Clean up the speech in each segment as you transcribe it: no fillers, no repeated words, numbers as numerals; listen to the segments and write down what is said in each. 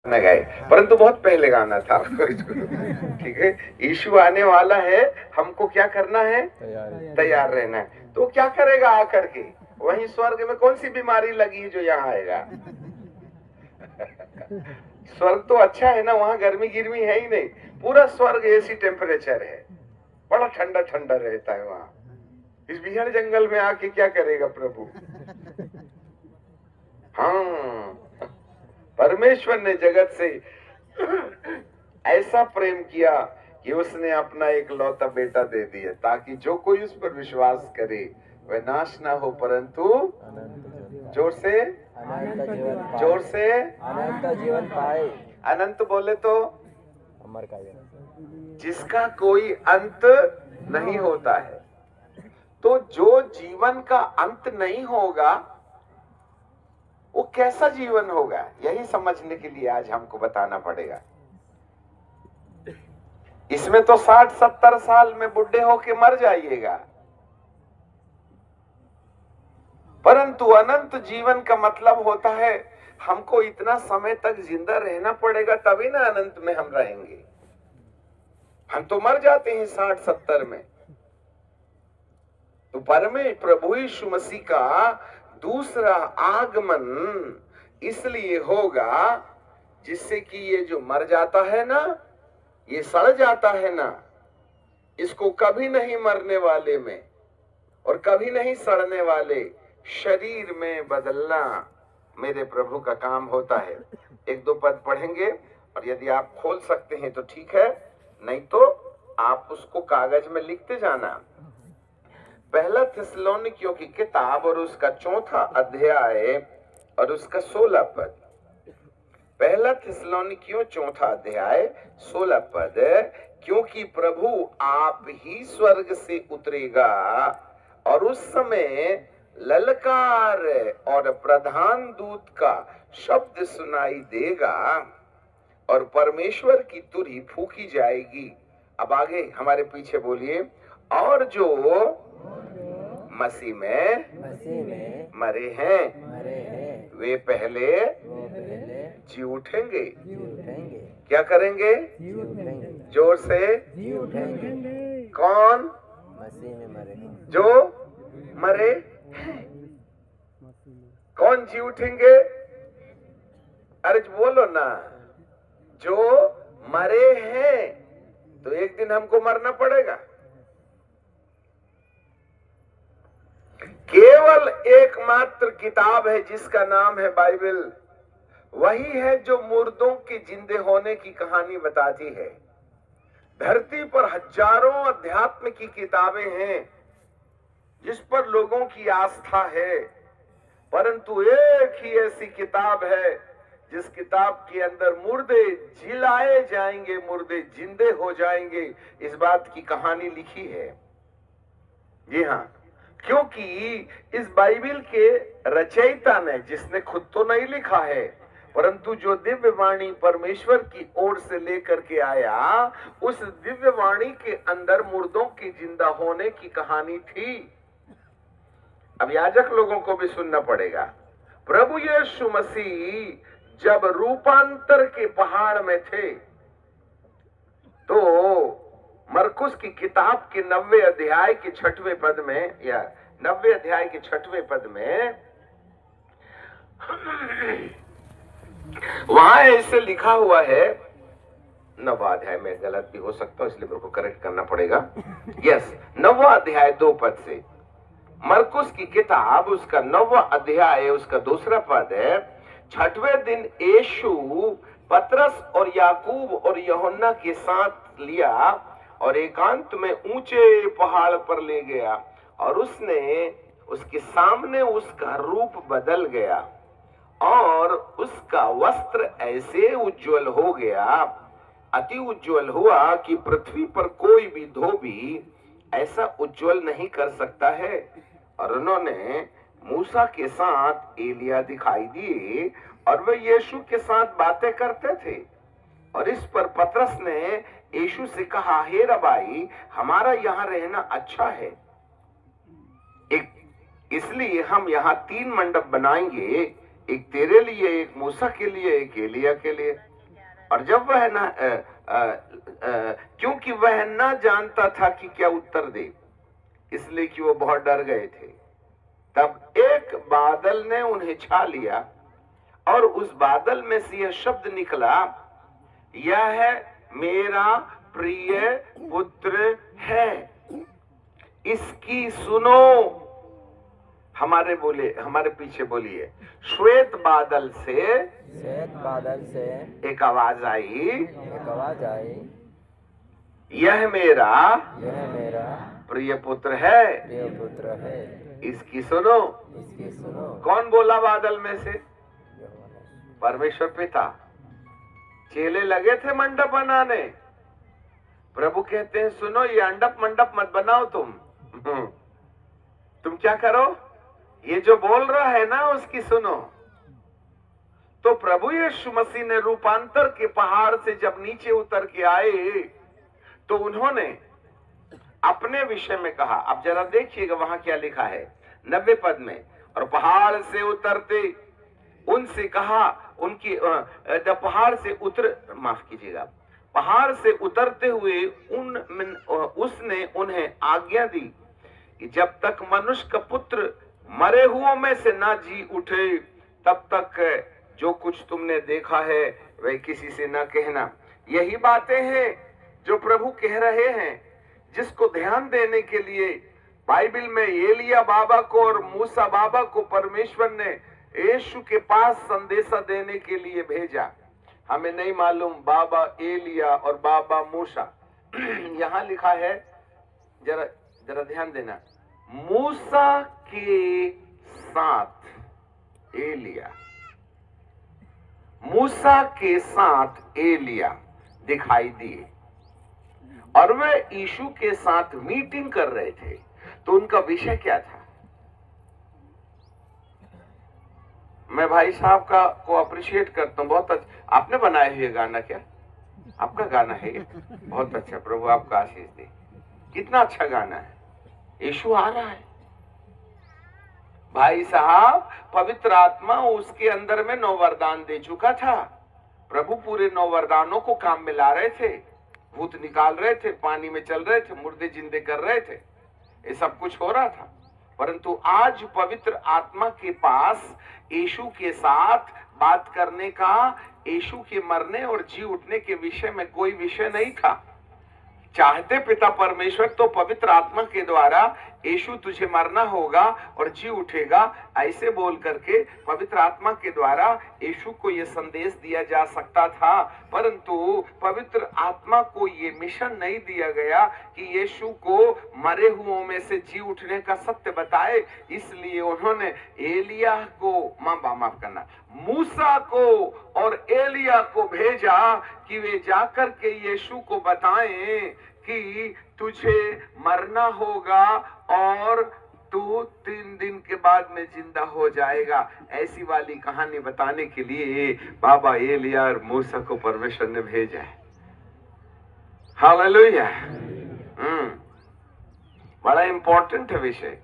न गए, परंतु बहुत पहले गाना था। ठीक है, यीशु आने वाला है, हमको क्या करना है? तैयार रहना है। तो क्या करेगा आकर के? वहीं स्वर्ग में कौन सी बीमारी लगी है जो यहाँ आएगा? स्वर्ग तो अच्छा है ना, वहां गर्मी गिरमी है ही नहीं, पूरा स्वर्ग एसी टेम्परेचर है, बड़ा ठंडा ठंडा रहता है वहां। इस बिहार जंगल में आके क्या करेगा प्रभु? हाँ, परमेश्वर ने जगत से ऐसा प्रेम किया कि उसने अपना एक लौता बेटा दे दिया, ताकि जो कोई उस पर विश्वास करे वह नाश ना हो परंतु जोर से अनंत जीवन पाए। अनंत बोले तो अमर का जिसका कोई अंत नहीं होता है। तो जो जीवन का अंत नहीं होगा वो कैसा जीवन होगा, यही समझने के लिए आज हमको बताना पड़ेगा। इसमें तो 60-70 साल में बुढ़े होके मर जाइएगा, परंतु अनंत जीवन का मतलब होता है हमको इतना समय तक जिंदा रहना पड़ेगा, तभी ना अनंत में हम रहेंगे। हम तो मर जाते हैं 60-70 में। तो प्रभु यीशु मसीह का दूसरा आगमन इसलिए होगा जिससे कि ये जो मर जाता है ना, ये सड़ जाता है ना, इसको कभी नहीं मरने वाले में और कभी नहीं सड़ने वाले शरीर में बदलना मेरे प्रभु का काम होता है। 1-2 पद पढ़ेंगे और यदि आप खोल सकते हैं तो ठीक है, नहीं तो आप उसको कागज में लिखते जाना। पहला थिस्सलुनीकियों की किताब और उसका 4था अध्याय और उसका 16 पद। पहला थिस्सलुनीकियों 4था अध्याय 16 पद। क्योंकि प्रभु आप ही स्वर्ग से उतरेगा और उस समय ललकार और प्रधान दूत का शब्द सुनाई देगा और परमेश्वर की तुरही फूकी जाएगी। अब आगे हमारे पीछे बोलिए, और जो मसीह में मरे हैं वे पहले जी उठेंगे। क्या करेंगे? जोर से। कौन? मसीह में मरे जो मरे हैं। कौन जी उठेंगे? अरे बोलो ना, जो मरे हैं। तो एक दिन हमको मरना पड़ेगा। केवल एकमात्र किताब है जिसका नाम है बाइबल, वही है जो मुर्दों के जिंदे होने की कहानी बताती है। धरती पर हजारों अध्यात्म की किताबें हैं जिस पर लोगों की आस्था है, परंतु एक ही ऐसी किताब है जिस किताब के अंदर मुर्दे जिलाए जाएंगे, मुर्दे जिंदे हो जाएंगे, इस बात की कहानी लिखी है। जी हाँ, क्योंकि इस बाइबल के रचयिता ने, जिसने खुद तो नहीं लिखा है परंतु जो दिव्य वाणी परमेश्वर की ओर से लेकर के आया, उस दिव्य वाणी के अंदर मुर्दों के जिंदा होने की कहानी थी। अब याजक लोगों को भी सुनना पड़ेगा। प्रभु यीशु मसीह जब रूपांतर के पहाड़ में थे तो मरकुस की किताब के 90 अध्याय के 6वें पद में, या 90 अध्याय के 6वें पद में वहां ऐसे लिखा हुआ है, 9वां अध्याय में गलत भी हो सकता है इसलिए मेरे को करेक्ट करना पड़ेगा। यस, 9वां अध्याय 2 पद से, मरकुस की किताब उसका 9वां अध्याय उसका 2 पद है। 6वें दिन यीशु पतरस और याकूब और यूहन्ना के साथ लिया और एकांत में ऊंचे पहाड़ पर ले गया और उसने उसके सामने उसका रूप बदल गया और उसका वस्त्र ऐसे उज्जवल हो गया, अति उज्जवल हुआ कि पृथ्वी पर कोई भी धोबी ऐसा उज्जवल नहीं कर सकता है। और उन्होंने मूसा के साथ एलिया दिखाई दिए और वे यीशु के साथ बातें करते थे। और इस पर पतरस ने यीशु से कहा, हे रबाई, हमारा यहाँ रहना अच्छा है, इसलिए हम यहाँ 3 मंडप बनाएंगे, एक तेरे लिए, एक मूसा के लिए, एक एलिया के लिए। और जब वह ना क्योंकि वह ना जानता था कि क्या उत्तर दे, इसलिए कि वो बहुत डर गए थे। तब एक बादल ने उन्हें छा लिया और उस बादल में से यह शब्द निकला, यह है मेरा प्रिय पुत्र है, इसकी सुनो। हमारे पीछे बोलिए, श्वेत बादल से एक आवाज आई, यह मेरा प्रिय पुत्र है, इसकी सुनो। कौन बोला बादल में से? परमेश्वर पिता। चेले लगे थे मंडप बनाने, प्रभु कहते हैं सुनो, ये अंडप मंडप मत बनाओ, तुम क्या करो, ये जो बोल रहा है ना उसकी सुनो। तो प्रभु यीशु मसीह ने रूपांतर के पहाड़ से जब नीचे उतर के आए तो उन्होंने अपने विषय में कहा। अब जरा देखिएगा वहां क्या लिखा है 90 पद में, और पहाड़ से उतरते उनसे कहा, पहाड़ से उतरते हुए उसने उन्हें आज्ञा दी कि जब तक मनुष्य का पुत्र मरे हुओं में से ना जी उठे, तब तक जो कुछ तुमने देखा है वह किसी से ना कहना। यही बातें हैं जो प्रभु कह रहे हैं, जिसको ध्यान देने के लिए बाइबल में एलिया बाबा को और मूसा बाबा को परमेश्वर ने यीशु के पास संदेशा देने के लिए भेजा। हमें नहीं मालूम बाबा एलिया और बाबा मूसा। यहां लिखा है, जरा ध्यान देना, मूसा के साथ एलिया, मूसा के साथ एलिया दिखाई दिए और वे यीशु के साथ मीटिंग कर रहे थे। तो उनका विषय क्या था? मैं भाई साहब को अप्रिशिएट करता हूँ, बहुत अच्छा। आपने बनाया है ये गाना? क्या आपका गाना है ये? बहुत अच्छा, प्रभु आपका आशीष दे। कितना अच्छा गाना है। यीशु आ रहा है भाई साहब, पवित्र आत्मा उसके अंदर में 9 वरदान दे चुका था। प्रभु पूरे 9 वरदानों को काम में ला रहे थे, भूत निकाल रहे थे, पानी में चल रहे थे, मुर्दे जिंदे कर रहे थे, ये सब कुछ हो रहा था। परंतु आज पवित्र आत्मा के पास यीशु के साथ बात करने का, यीशु के मरने और जी उठने के विषय में कोई विषय नहीं था। चाहते पिता परमेश्वर तो पवित्र आत्मा के द्वारा यीशु तुझे मरना होगा और जी उठेगा, ऐसे बोल करके पवित्र आत्मा के द्वारा यीशु को यह संदेश दिया जा सकता था। परंतु पवित्र आत्मा को ये मिशन नहीं दिया गया कि यीशु को मरे हुओं में से जी उठने का सत्य बताए। इसलिए उन्होंने एलिया को माफ करना, मूसा को और एलिया को भेजा कि वे जाकर के यीशु को बताएं कि तुझे मरना होगा और तू 3 दिन के बाद में जिंदा हो जाएगा। ऐसी वाली कहानी बताने के लिए बाबा एलिया और मूसा को परमेश्वर ने भेजा है। हालेलुया। बड़ा इंपॉर्टेंट है विषय।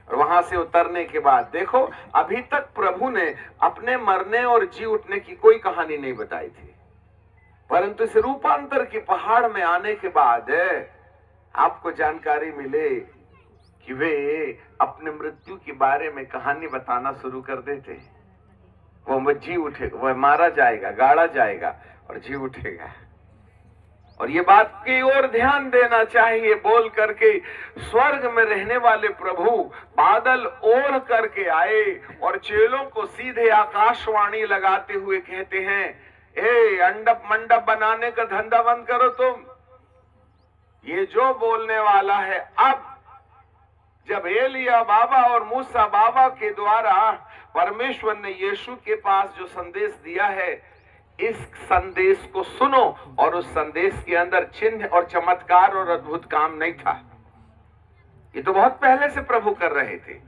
और वहां से उतरने के बाद देखो, अभी तक प्रभु ने अपने मरने और जी उठने की कोई कहानी नहीं बताई थी, परंतु इस रूपांतर के पहाड़ में आने के बाद आपको जानकारी मिले कि वे अपने मृत्यु के बारे में कहानी बताना शुरू कर देते हैं। वो जी उठेगा, वह मारा जाएगा, गाड़ा जाएगा और जी उठेगा। और ये बात की ओर ध्यान देना चाहिए बोल करके स्वर्ग में रहने वाले प्रभु बादल ओढ़ करके आए और चेलों को सीधे आकाशवाणी लगाते हुए कहते हैं, ए अंडप मंडप बनाने का धंधा बंद करो तुम। ये जो बोलने वाला है, अब जब एलिया बाबा और मूसा बाबा के द्वारा परमेश्वर ने यीशु के पास जो संदेश दिया है, इस संदेश को सुनो। और उस संदेश के अंदर चिन्ह और चमत्कार और अद्भुत काम नहीं था। ये तो बहुत पहले से प्रभु कर रहे थे।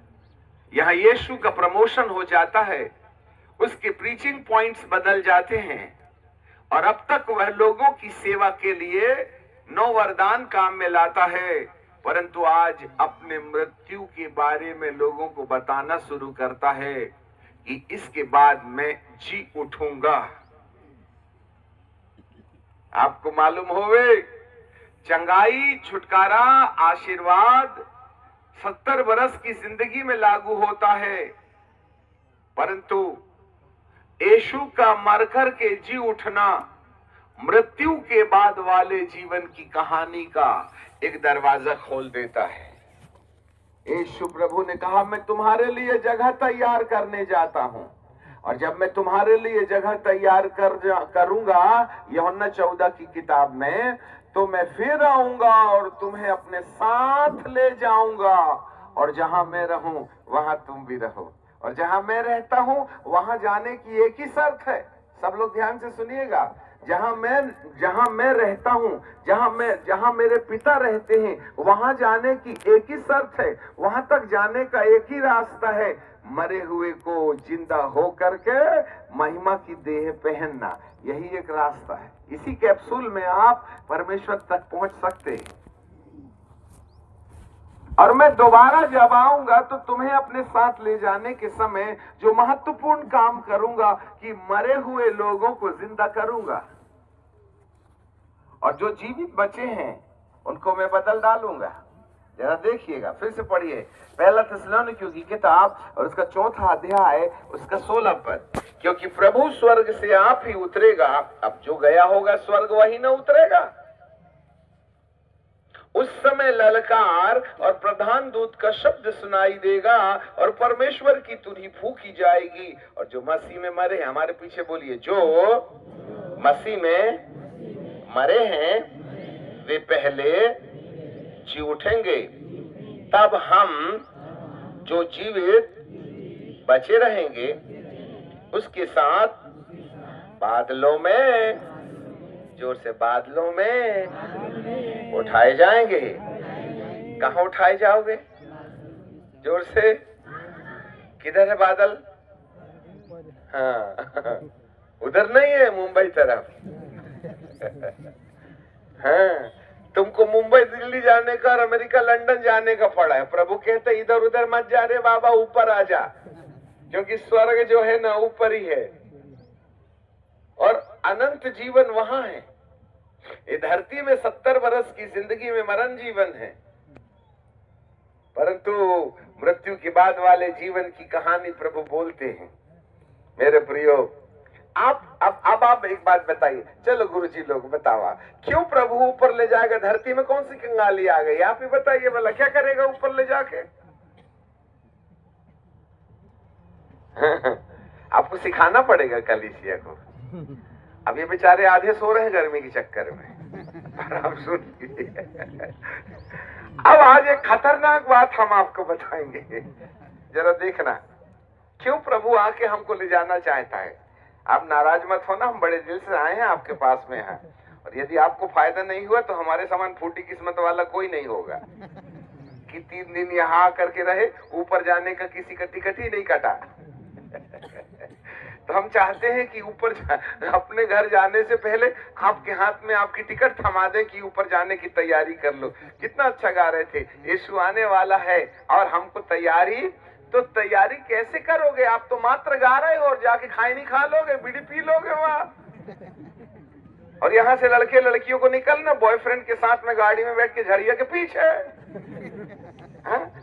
यहां यीशु का प्रमोशन हो जाता है, उसके प्रीचिंग पॉइंट्स बदल जाते हैं और अब तक वह लोगों की सेवा के लिए 9 वरदान काम में लाता है, परंतु आज अपने मृत्यु के बारे में लोगों को बताना शुरू करता है कि इसके बाद मैं जी उठूंगा। आपको मालूम होवे, चंगाई, छुटकारा, आशीर्वाद 70 बरस की जिंदगी में लागू होता है, परंतु यीशु का मरकर के जी उठना मृत्यु के बाद वाले जीवन की कहानी का एक दरवाजा खोल देता है। यीशु प्रभु ने कहा, मैं तुम्हारे लिए जगह तैयार करने जाता हूं, और जब मैं तुम्हारे लिए जगह तैयार करूंगा, यूहन्ना 14 की किताब में, तो मैं फिर आऊंगा और तुम्हें अपने साथ ले जाऊंगा, और जहां मैं रहूं वहां तुम भी रहो, और जहां मैं रहता हूं वहां जाने की एक ही शर्त है। सब लोग ध्यान से सुनिएगा, जहां मैं रहता हूं, जहां मेरे पिता रहते हैं, वहां जाने की एक ही शर्त है, वहां तक जाने का एक ही रास्ता है, मरे हुए को जिंदा हो करके महिमा की देह पहनना। यही एक रास्ता है। इसी कैप्सूल में आप परमेश्वर तक पहुंच सकते हैं। और मैं दोबारा जब आऊंगा तो तुम्हें अपने साथ ले जाने के समय जो महत्वपूर्ण काम करूंगा कि मरे हुए लोगों को जिंदा करूंगा, और जो जीवित बचे हैं उनको मैं बदल डालूंगा। जरा देखिएगा, फिर से पढ़िए पहला थिस्सलुनीकियों की किताब और उसका 4 अध्याय उसका 16 पद। क्योंकि प्रभु स्वर्ग से आप ही उतरेगा, अब जो गया होगा स्वर्ग वही न उतरेगा। उस समय ललकार और प्रधान दूत का शब्द सुनाई देगा, और परमेश्वर की तुरही फूंकी जाएगी, और जो मसीह में मरे हैं, हमारे पीछे बोलिए, जो मसीह में मरे हैं वे पहले जी उठेंगे। तब हम जो जीवित बचे रहेंगे उसके साथ बादलों में, जोर से, बादलों में उठाए जाएंगे। कहाँ उठाए जाओगे? जोर से, किधर है बादल? हाँ, उधर नहीं है, मुंबई तरफ। हाँ, तुमको मुंबई दिल्ली जाने का और अमेरिका लंदन जाने का पड़ा है। प्रभु कहते इधर उधर मत जा रे बाबा, ऊपर आ जा, क्योंकि स्वर्ग जो है ना ऊपर ही है, और अनंत जीवन वहां है। ये धरती में 70 बरस की जिंदगी में मरण जीवन है, परंतु मृत्यु के बाद वाले जीवन की कहानी प्रभु बोलते हैं। मेरे प्रियो, अब आप एक बात बताइए, चलो गुरुजी लोग बताओ, क्यों प्रभु ऊपर ले जाएगा? धरती में कौन सी कंगाली आ गई? आप ही बताइए भला, क्या करेगा ऊपर ले जाके? आपको सिखाना पड़ेगा कलीसिया को। अब ये बेचारे आधे सो रहे हैं गर्मी के चक्कर में। आप सुनिए, अब आज एक खतरनाक बात हम आपको बताएंगे, जरा देखना, क्यों प्रभु आके हमको ले जाना चाहता है। आप नाराज मत होना, हम बड़े दिल से आए हैं, आपके पास में हैं, और यदि आपको फायदा नहीं हुआ तो हमारे समान फूटी किस्मत वाला कोई नहीं होगा कि 3 दिन यहाँ आकर के रहे, ऊपर जाने का किसी का टिकट ही नहीं कटा। तो हम चाहते हैं कि ऊपर अपने घर जाने से पहले आपके हाथ में आपकी टिकट थमा दें कि ऊपर जाने की तैयारी कर लो। कितना अच्छा गा रहे थे, यीशु आने वाला है और हमको तैयारी। तो तैयारी कैसे करोगे? आप तो मात्र गा रहे हो और जाके खाई नहीं खा लोगे, बीड़ी पी लोगे वहां, और यहाँ से लड़के लड़कियों को निकलना बॉयफ्रेंड के साथ में गाड़ी में बैठ के झड़िया के पीछे।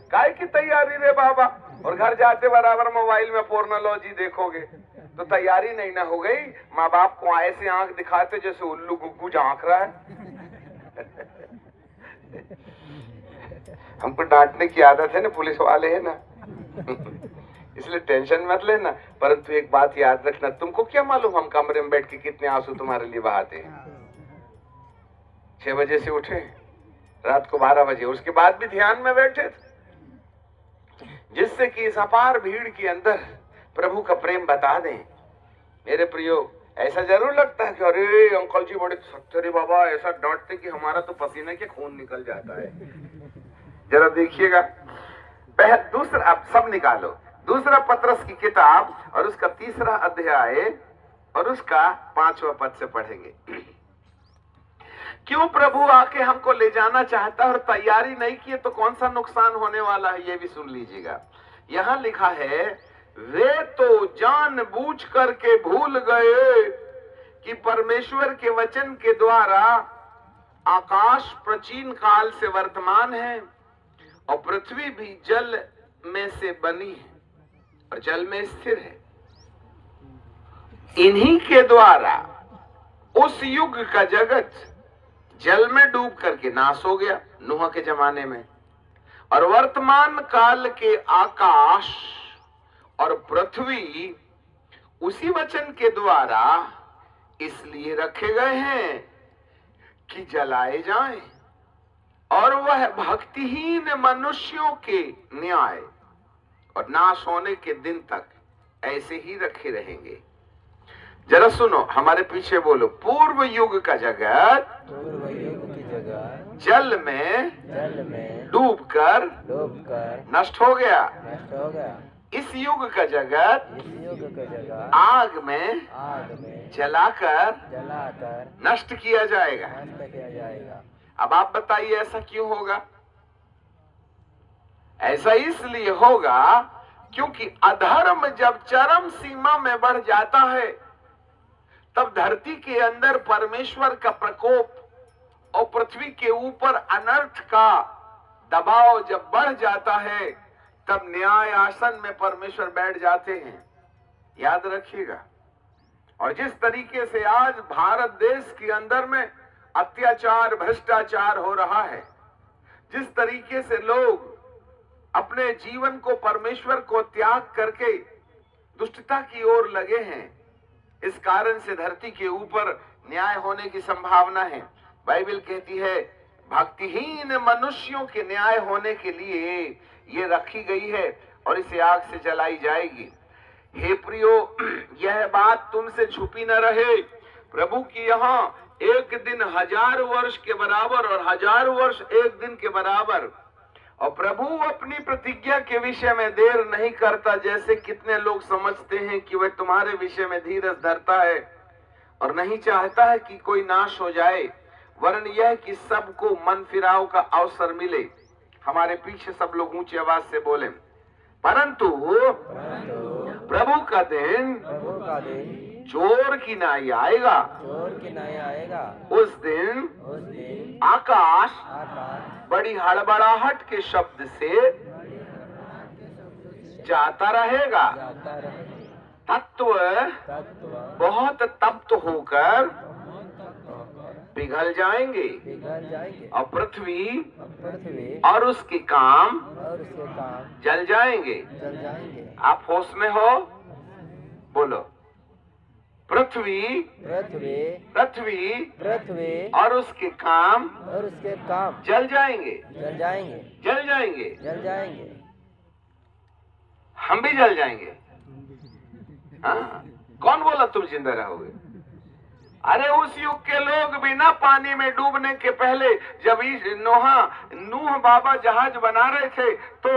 काय की तैयारी रे बाबा? और घर जाते बराबर मोबाइल में पोर्नोलॉजी देखोगे, तो तैयारी नहीं ना हो गई। माँ बाप को ऐसे आंख दिखाते जैसे उल्लू गुग्गू झांक रहा है। हमको डांटने की आदत है ना, पुलिस वाले है ना, इसलिए टेंशन मत लेना। परंतु एक बात याद रखना, तुमको क्या मालूम हम कमरे में बैठ के कितने आंसू तुम्हारे लिए बहाते हैं। 6 बजे से उठे, रात को 12 बजे, उसके बाद भी ध्यान में बैठे थे, जिससे कि इस अपार भीड़ के अंदर प्रभु का प्रेम बता दें। मेरे प्रियो, ऐसा जरूर लगता है कि अरे अंकल जी बड़े सच्चे रे बाबा, ऐसा डांटते कि हमारा तो पसीने के खून निकल जाता है। जरा देखिएगा, दूसरा, अब सब निकालो, दूसरा पतरस की किताब और उसका 3 अध्याय और उसका 5वां पद से पढ़ेंगे। क्यों प्रभु आके हमको ले जाना चाहता है और तैयारी नहीं की तो कौन सा नुकसान होने वाला है, ये भी सुन लीजिएगा। यहां लिखा है, वे तो जानबूझ करके भूल गए कि परमेश्वर के वचन के द्वारा आकाश प्राचीन काल से वर्तमान है और पृथ्वी भी जल में से बनी है और जल में स्थिर है। इन्हीं के द्वारा उस युग का जगत जल में डूब करके नाश हो गया नूह के जमाने में, और वर्तमान काल के आकाश और पृथ्वी उसी वचन के द्वारा इसलिए रखे गए हैं कि जलाए जाएं, और वह भक्तिहीन मनुष्यों के न्याय और नाश होने के दिन तक ऐसे ही रखे रहेंगे। जरा सुनो, हमारे पीछे बोलो, पूर्व युग का जगत पूर्व युग की जगह जल में डूबकर नष्ट हो गया। इस युग का जगत आग में जलाकर नष्ट किया जाएगा। अब आप बताइए ऐसा क्यों होगा? ऐसा इसलिए होगा क्योंकि अधर्म जब चरम सीमा में बढ़ जाता है तब धरती के अंदर परमेश्वर का प्रकोप और पृथ्वी के ऊपर अनर्थ का दबाव जब बढ़ जाता है तब न्याय आसन में परमेश्वर बैठ जाते हैं। याद रखिएगा। और जिस तरीके से आज भारत देश के अंदर में अत्याचार भ्रष्टाचार हो रहा है, जिस तरीके से लोग अपने जीवन को परमेश्वर को त्याग करके दुष्टता की ओर लगे हैं, इस कारण से धरती के ऊपर न्याय होने की संभावना है। बाइबल कहती है भक्तिहीन मनुष्यों के न्याय होने के लिए ये रखी गई है और इसे आग से जलाई जाएगी। हे प्रियो, यह बात तुमसे छुपी न रहे। प्रभु की यहाँ एक दिन 1000 वर्ष के बराबर और 1000 वर्ष एक दिन के बराबर। और प्रभु अपनी प्रतिज्ञा के विषय में देर नहीं करता, जैसे कितने लोग समझते हैं कि वह तुम्हारे विषय में धीरज धरता है और नहीं चाहता है कि कोई नाश हो जाए, वरन यह कि सबको मन फिराव का अवसर मिले। हमारे पीछे सब लोग ऊंची आवाज से बोले, परंतु प्रभु का दिन चोर की नाई आएगा। उस दिन आकाश बड़ी हड़बड़ाहट के शब्द से जाता रहेगा, तत्व बहुत तप्त होकर पिघल जाएंगे और पृथ्वी और उसके काम जल जाएंगे। आप होश में हो? बोलो, पृथ्वी और उसके काम जल जाएंगे। हम भी जल जाएंगे। हाँ? कौन बोला तुम जिंदा रहोगे? अरे उस युग के लोग बिना पानी में डूबने के पहले जब नूह बाबा जहाज बना रहे थे तो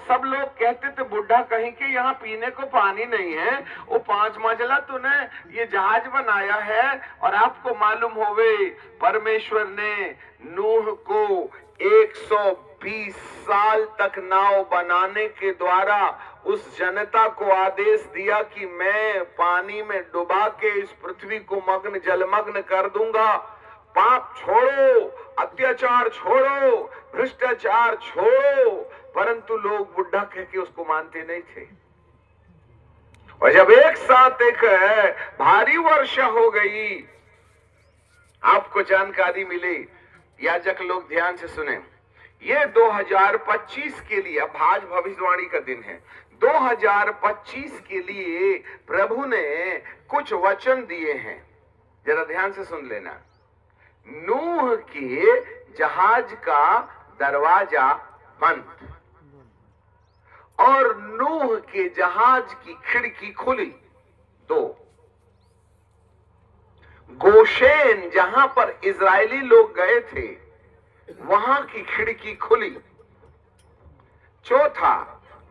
सब लोग कहते थे बुढ़ा कहीं के यहाँ पीने को पानी नहीं है, वो 5 मंजिला तूने ये जहाज बनाया है। और आपको मालूम होवे परमेश्वर ने नूह को 120 साल तक नाव बनाने के द्वारा उस जनता को आदेश दिया कि मैं पानी में डुबा के इस पृथ्वी को मग्न जलमग्न कर दूंगा। पाप छोड़ो, अत्याचार छोड़ो, भ्रष्टाचार छोड़ो। परंतु लोग बुढ़ा कह के उसको मानते नहीं थे। और जब एक साथ एक भारी वर्षा हो गई, आपको जानकारी मिली, याजक लोग ध्यान से सुने, ये 2025 के लिए, अब आज भविष्यवाणी का दिन है, 2025 के लिए प्रभु ने कुछ वचन दिए हैं, जरा ध्यान से सुन लेना। नूह के जहाज का दरवाजा बंद और नूह के जहाज की खिड़की खुली। 2, गोशेन जहां पर इजरायली लोग गए थे वहां की खिड़की खुली। 4,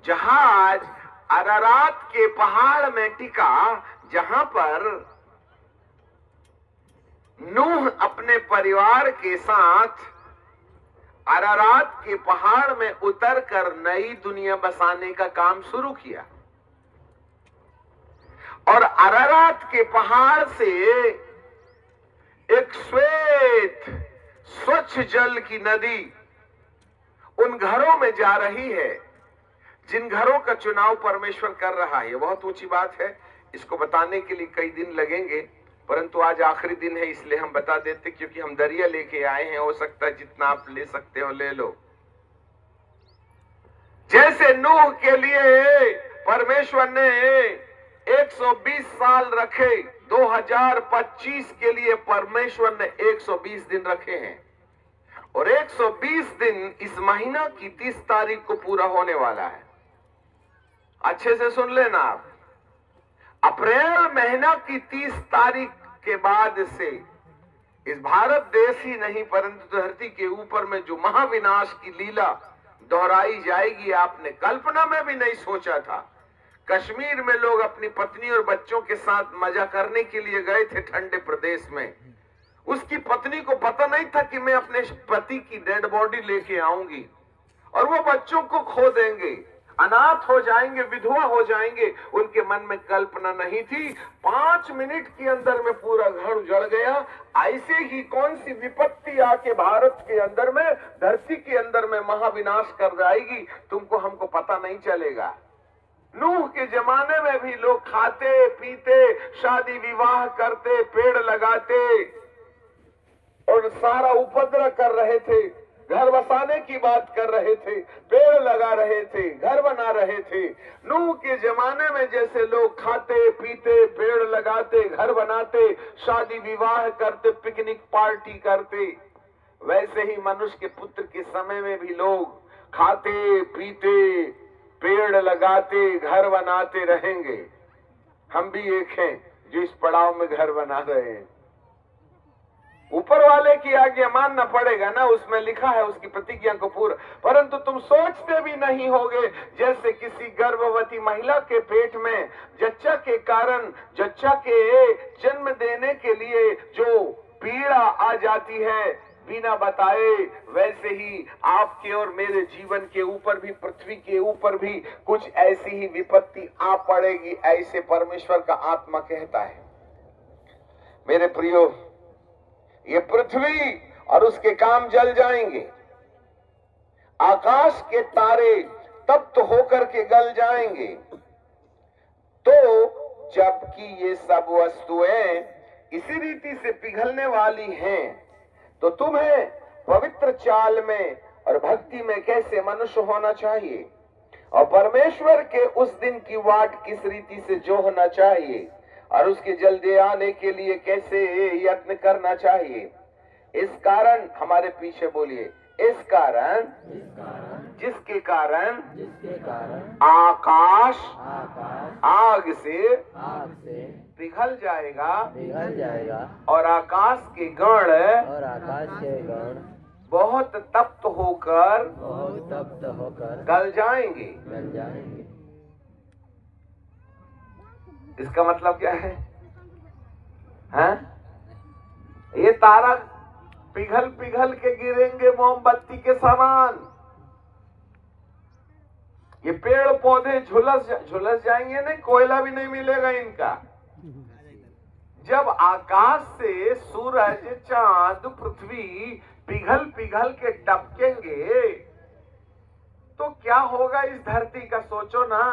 जहाज अरारात के पहाड़ में टिका जहां पर नूह अपने परिवार के साथ अरारात के पहाड़ में उतरकर नई दुनिया बसाने का काम शुरू किया। और अरारात के पहाड़ से एक श्वेत स्वच्छ जल की नदी उन घरों में जा रही है जिन घरों का चुनाव परमेश्वर कर रहा है। बहुत ऊंची बात है, इसको बताने के लिए कई दिन लगेंगे, परंतु आज आखिरी दिन है इसलिए हम बता देते, क्योंकि हम दरिया लेके आए हैं। हो सकता है जितना आप ले सकते हो ले लो। जैसे नूह के लिए परमेश्वर ने 120 साल रखे, 2025 के लिए परमेश्वर ने 120 दिन रखे हैं, और 120 दिन इस महीना की 30 तारीख को पूरा होने वाला है। अच्छे से सुन लेना आप, अप्रैल महीना की 30 तारीख के बाद से इस भारत देश ही नहीं परंतु धरती के ऊपर में जो महाविनाश की लीला दोहराई जाएगी, आपने कल्पना में भी नहीं सोचा था। कश्मीर में लोग अपनी पत्नी और बच्चों के साथ मजा करने के लिए गए थे ठंडे प्रदेश में। उसकी पत्नी को पता नहीं था कि मैं अपने पति की डेड बॉडी लेके आऊंगी और वो बच्चों को खो देंगे, अनाथ हो जाएंगे, विधवा हो जाएंगे। उनके मन में कल्पना नहीं थी। 5 मिनट के अंदर में पूरा घर उजड़ गया। ऐसे ही कौन सी विपत्ति आके भारत के अंदर में, धरती के अंदर में महाविनाश कर जाएगी, तुमको हमको पता नहीं चलेगा। नूह के जमाने में भी लोग खाते पीते, शादी विवाह करते, पेड़ लगाते और सारा उपद्रव कर रहे थे, घर बसाने की बात कर रहे थे, पेड़ लगा रहे थे, घर बना रहे थे। नूह के जमाने में जैसे लोग खाते पीते, पेड़ लगाते, घर बनाते, शादी विवाह करते, पिकनिक पार्टी करते, वैसे ही मनुष्य के पुत्र के समय में भी लोग खाते पीते, पेड़ लगाते, घर बनाते रहेंगे। हम भी एक हैं जो इस पड़ाव में घर बना रहे हैं। ऊपर वाले की आज्ञा मानना पड़ेगा ना, उसमें लिखा है उसकी प्रतिज्ञा को पूरा। परंतु तुम सोचते भी नहीं होगे, जैसे किसी गर्भवती महिला के पेट में जच्चा के कारण, जच्चा के जन्म देने के लिए जो पीड़ा आ जाती है बिना बताए, वैसे ही आपके और मेरे जीवन के ऊपर भी, पृथ्वी के ऊपर भी कुछ ऐसी ही विपत्ति आ पड़ेगी, ऐसे परमेश्वर का आत्मा कहता है। मेरे प्रियो, ये पृथ्वी और उसके काम जल जाएंगे, आकाश के तारे तप्त होकर के गल जाएंगे। तो जबकि ये सब वस्तुएं इसी रीति से पिघलने वाली हैं, तो तुम्हें पवित्र चाल में और भक्ति में कैसे मनुष्य होना चाहिए, और परमेश्वर के उस दिन की वाट किस रीति से जोहना चाहिए, और उसके जल्दी आने के लिए कैसे यत्न करना चाहिए। इस कारण, हमारे पीछे बोलिए, इस कारण जिसके कारण आकाश आग से पिघल जाएगा और आकाश के गण बहुत तप्त होकर गल जाएंगे। इसका मतलब क्या है? हैं? ये तारा पिघल पिघल के गिरेंगे मोमबत्ती के समान। ये पेड़ पौधे झुलस जाएंगे, नहीं कोयला भी नहीं मिलेगा इनका। जब आकाश से सूरज, चांद, पृथ्वी पिघल पिघल के टपकेंगे तो क्या होगा इस धरती का, सोचो ना।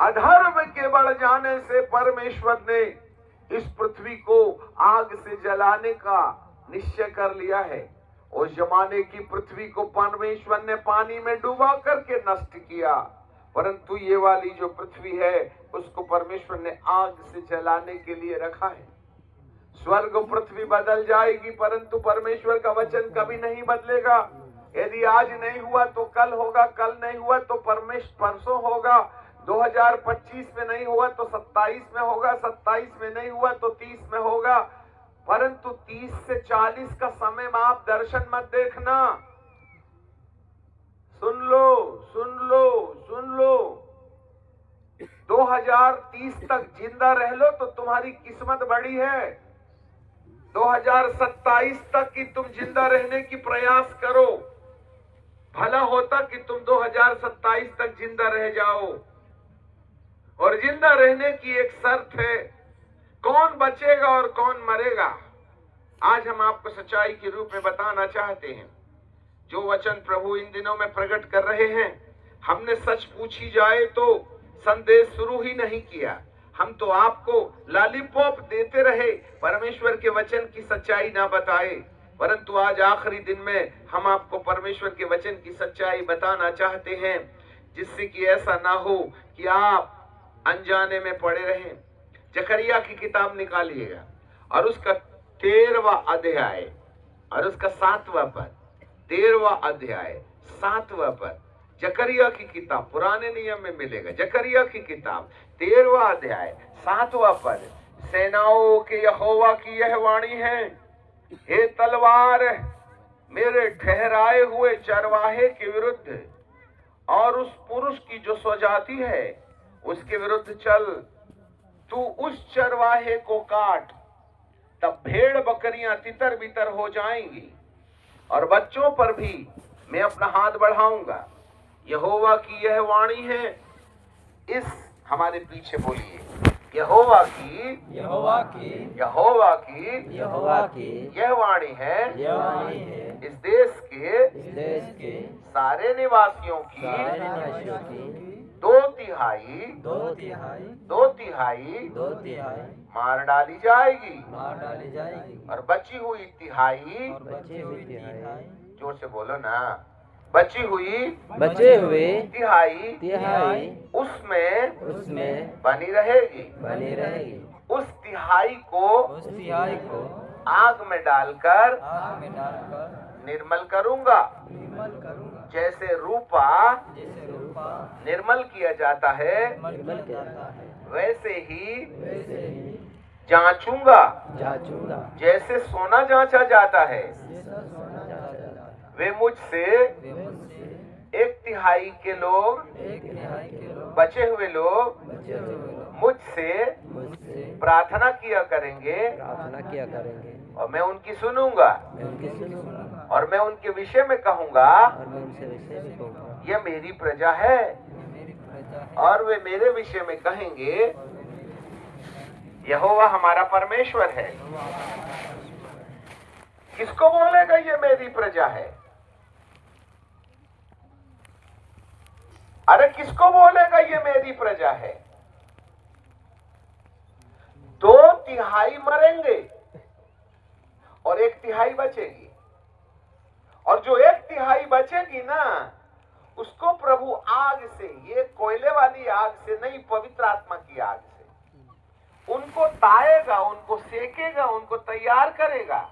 अधर्म के बढ़ जाने से परमेश्वर ने इस पृथ्वी को आग से जलाने का निश्चय कर लिया है। उस जमाने की पृथ्वी को परमेश्वर ने पानी में डुबा करके नष्ट किया, परंतु ये वाली जो पृथ्वी है उसको परमेश्वर ने आग से जलाने के लिए रखा है। स्वर्ग पृथ्वी बदल जाएगी, परंतु परमेश्वर का वचन कभी नहीं बदलेगा। यदि आज नहीं हुआ तो कल होगा, कल नहीं हुआ तो परसों होगा, 2025 में नहीं हुआ तो 27 में होगा, 27 में नहीं हुआ तो 30 में होगा, परंतु 30 से 40 का समय में आप दर्शन मत देखना। सुन लो, सुन लो, सुन लो, 2030 तक जिंदा रह लो तो तुम्हारी किस्मत बड़ी है। 2027 तक की तुम जिंदा रहने की प्रयास करो, भला होता कि तुम 2027 तक जिंदा रह जाओ। और जिंदा रहने की एक शर्त है, कौन बचेगा और कौन मरेगा। आज हम आपको सच्चाई के रूप में बताना चाहते हैं। जो वचन प्रभु इन दिनों में प्रकट कर रहे हैं, हमने सच पूछी जाए तो संदेश शुरू ही नहीं किया। हम तो आपको लॉलीपॉप देते रहे, परमेश्वर के वचन की सच्चाई ना बताए। परंतु आज आखिरी दिन में हम आपको परमेश्वर के वचन की सच्चाई बताना चाहते हैं, जिससे कि ऐसा ना हो कि आप अनजाने में पड़े रहें। जकरिया की किताब निकालिएगा और उसका 13वां अध्याय और उसका 7वां पद, 13वां अध्याय 7वां पद, जकरिया की किताब पुराने नियम में मिलेगा। जकरिया की किताब 13वां अध्याय 7वां पद, सेनाओं के यहोवा की यह वाणी है, हे तलवार मेरे ठहराए हुए चरवाहे के विरुद्ध और उस पुरुष की जो स्वजाति है उसके विरुद्ध चल। तू उस चरवाहे को काट, तब भेड़ बकरियां तितर बितर हो जाएंगी और बच्चों पर भी मैं अपना हाथ बढ़ाऊंगा। यहोवा की यह वाणी है। इस हमारे पीछे बोलिए, यहोवा की यह वाणी है इस देश के सारे निवासियों की 2/3 मार डाली जाएगी और बची हुई तिहाई, जोर से बोलो ना, बचे हुए तिहाई उसमें बनी रहेगी। उस तिहाई को आग में डालकर निर्मल करूंगा। जैसे रूपा निर्मल किया जाता है, वैसे ही जांचूंगा। जैसे सोना जांचा जाता है, वे मुझसे 1/3 के लोग, बचे हुए लोग मुझसे प्रार्थना किया करेंगे और मैं उनकी सुनूंगा और मैं उनके विषय में कहूंगा, यह मेरी प्रजा है। और वे मेरे विषय में कहेंगे, यहोवा हमारा परमेश्वर है। किसको बोलेगा ये मेरी प्रजा है? अरे किसको बोलेगा ये मेरी प्रजा है? 2/3 मरेंगे और 1/3 बचेगी। और जो 1/3 बचेगी ना, उसको प्रभु आग से, ये कोयले वाली आग से नहीं, पवित्र आत्मा की आग से उनको ताएगा, उनको सेकेगा, उनको तैयार करेगा।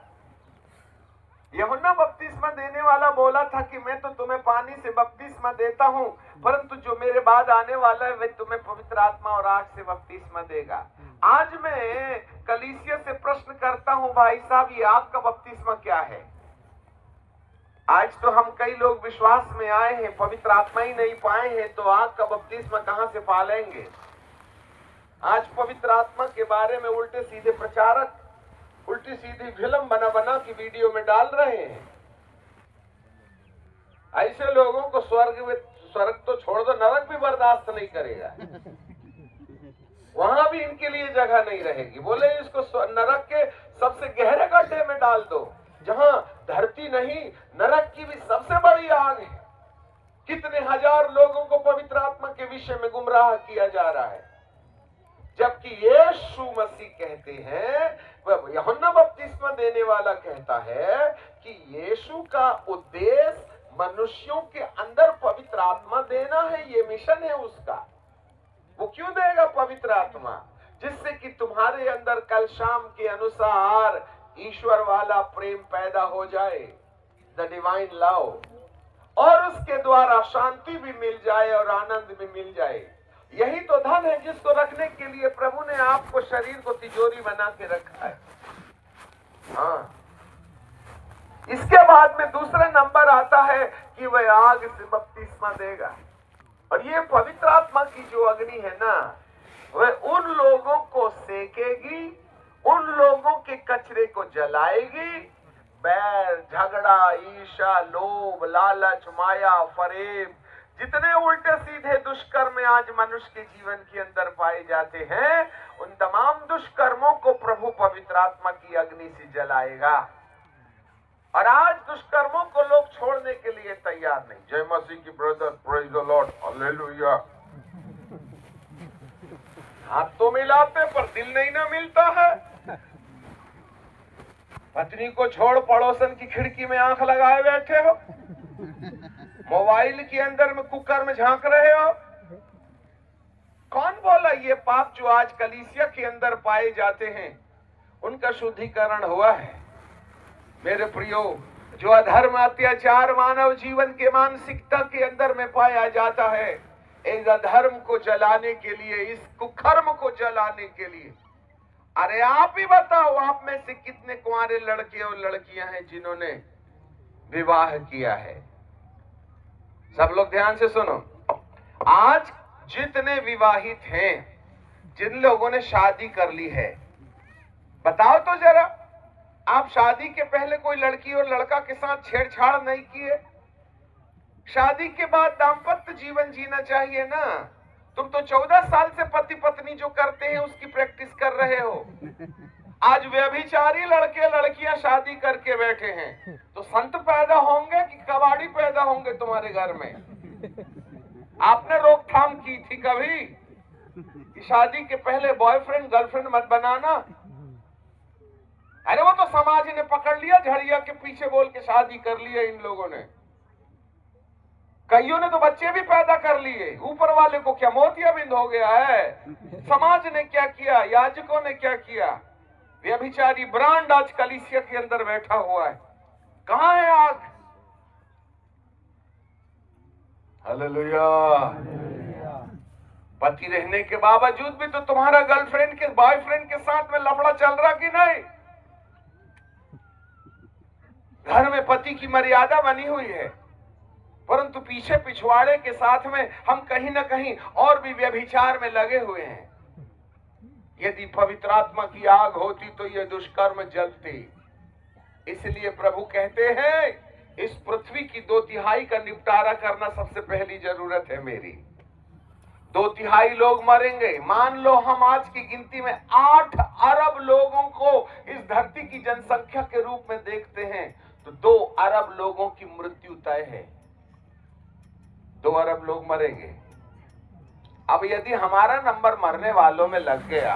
यूहन्ना बपतिस्मा देने वाला बोला था कि मैं तो तुम्हें पानी से बपतिस्मा देता हूं, परंतु जो मेरे बाद आने वाला है वह तुम्हें पवित्र आत्मा और आग से बपतिस्मा देगा। आज मैं कलीसिया से प्रश्न करता हूं, भाई साहब, ये आग का बपतिस्मा क्या है? आज तो हम कई लोग विश्वास में आए हैं, पवित्र आत्मा ही नहीं पाए हैं, तो आग का बपतिस्मा कहां से पालेंगे? आज पवित्र आत्मा के बारे में उल्टे सीधे प्रचारक उल्टी सीधी फिल्म बना बना की वीडियो में डाल रहे हैं। ऐसे लोगों को स्वर्ग तो छोड़ दो, नरक भी बर्दाश्त नहीं करेगा। वहां भी इनके लिए जगह नहीं रहेगी। बोले इसको नरक के सबसे गहरे गड्ढे में डाल दो, जहां धरती नहीं, नरक की भी सबसे बड़ी आग है। कितने हजार लोगों को पवित्र आत्मा के विषय में गुमराह किया जा रहा है, जबकि यीशु मसीह कहते हैं, यूहन्ना बपतिस्मा देने वाला कहता है कि यीशु का उद्देश्य मनुष्यों के अंदर पवित्र आत्मा देना है। ये मिशन है उसका। वो क्यों देगा पवित्र आत्मा? जिससे कि तुम्हारे अंदर कल शाम के अनुसार ईश्वर वाला प्रेम पैदा हो जाए, द डिवाइन लव, और उसके द्वारा शांति भी मिल जाए और आनंद भी मिल जाए। यही तो धन है जिसको रखने के लिए प्रभु ने आपको शरीर को तिजोरी बना के रखा है। हाँ, इसके बाद में दूसरा नंबर आता है कि वह आग से बपतिस्मा देगा। और ये पवित्र आत्मा की जो अग्नि है ना, वह उन लोगों को सेकेगी, उन लोगों के कचरे को जलाएगी। बैर, झगड़ा, ईर्ष्या, लोभ, लालच, माया, फरेब, जितने उल्टे सीधे दुष्कर्म आज मनुष्य के जीवन के अंदर पाए जाते हैं, उन तमाम दुष्कर्मों को प्रभु पवित्र आत्मा की अग्नि से जलाएगा। और आज दुष्कर्मों को लोग छोड़ने के लिए तैयार नहीं। जय मसीह की brother, praise the Lord, hallelujah. हाथ तो मिलाते पर दिल नहीं ना मिलता है। पत्नी को छोड़ पड़ोसन की खिड़की में आंख लगाए बैठे हो, मोबाइल के अंदर में कुकर में झांक रहे हो। कौन बोला ये पाप जो आज कलीसिया के अंदर पाए जाते हैं उनका शुद्धिकरण हुआ है? मेरे प्रियो, जो अधर्म अत्याचार मानव जीवन के मानसिकता के अंदर में पाया जाता है, इस अधर्म को जलाने के लिए, इस कुकर्म को जलाने के लिए, अरे आप ही बताओ, आप में से कितने कुंवारे लड़के और लड़कियां हैं जिन्होंने विवाह किया है? सब लोग ध्यान से सुनो। आज जितने विवाहित हैं, जिन लोगों ने शादी कर ली है, बताओ तो जरा, आप शादी के पहले कोई लड़की और लड़का के साथ छेड़छाड़ नहीं किए? शादी के बाद दाम्पत्य जीवन जीना चाहिए ना। तुम तो 14 साल से पति पत्नी जो करते हैं उसकी प्रैक्टिस कर रहे हो। आज व्यभिचारी लड़के लड़कियां शादी करके बैठे हैं, तो संत पैदा होंगे कि कबाड़ी पैदा होंगे तुम्हारे घर में? आपने रोकथाम की थी कभी कि शादी के पहले बॉयफ्रेंड गर्लफ्रेंड मत बनाना? अरे वो तो समाज ने पकड़ लिया, झड़िया के पीछे बोल के शादी कर लिया इन लोगों ने। कईयों ने तो बच्चे भी पैदा कर लिए। ऊपर वाले को क्या मोतियाबिंद हो गया है? समाज ने क्या किया, याजकों ने क्या किया? व्यभिचारी ब्रांड आज कलीसिया के अंदर बैठा हुआ है। कहां है आग? हालेलुया। पति रहने के बावजूद भी तो तुम्हारा गर्लफ्रेंड के बॉयफ्रेंड के साथ में लफड़ा चल रहा कि नहीं? घर में पति की मर्यादा बनी हुई है, परंतु पीछे पिछवाड़े के साथ में हम कहीं ना कहीं और भी व्यभिचार में लगे हुए हैं। यदि पवित्र आत्मा की आग होती तो ये दुष्कर्म जलते। इसलिए प्रभु कहते हैं, इस पृथ्वी की 2/3 का निपटारा करना सबसे पहली जरूरत है मेरी। 2/3 लोग मरेंगे। मान लो हम आज की गिनती में 8 अरब लोगों को इस धरती की जनसंख्या के रूप में देखते हैं, तो 2 अरब लोगों की मृत्यु तय है। 2 अरब लोग मरेंगे। अब यदि हमारा नंबर मरने वालों में लग गया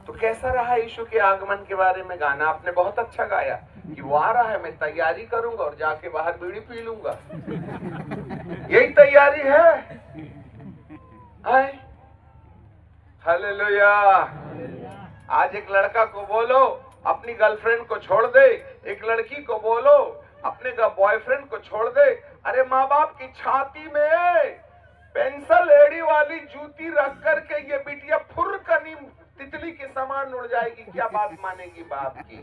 तो कैसा रहा यीशु के आगमन के बारे में गाना? आपने बहुत अच्छा गाया कि वो आ रहा है, मैं तैयारी करूंगा और जाके बाहर बीड़ी पी लूंगा। यही तैयारी है। हालेलुया। आज एक लड़का को बोलो अपनी गर्लफ्रेंड को छोड़ दे, एक लड़की को बोलो अपने बॉयफ्रेंड को छोड़ दे। अरे माँ बाप की छाती में पेंसिल एड़ी वाली जूती रख करके ये बिटिया फुर कनी तितली के समान उड़ जाएगी, क्या बात मानेगी बाप की?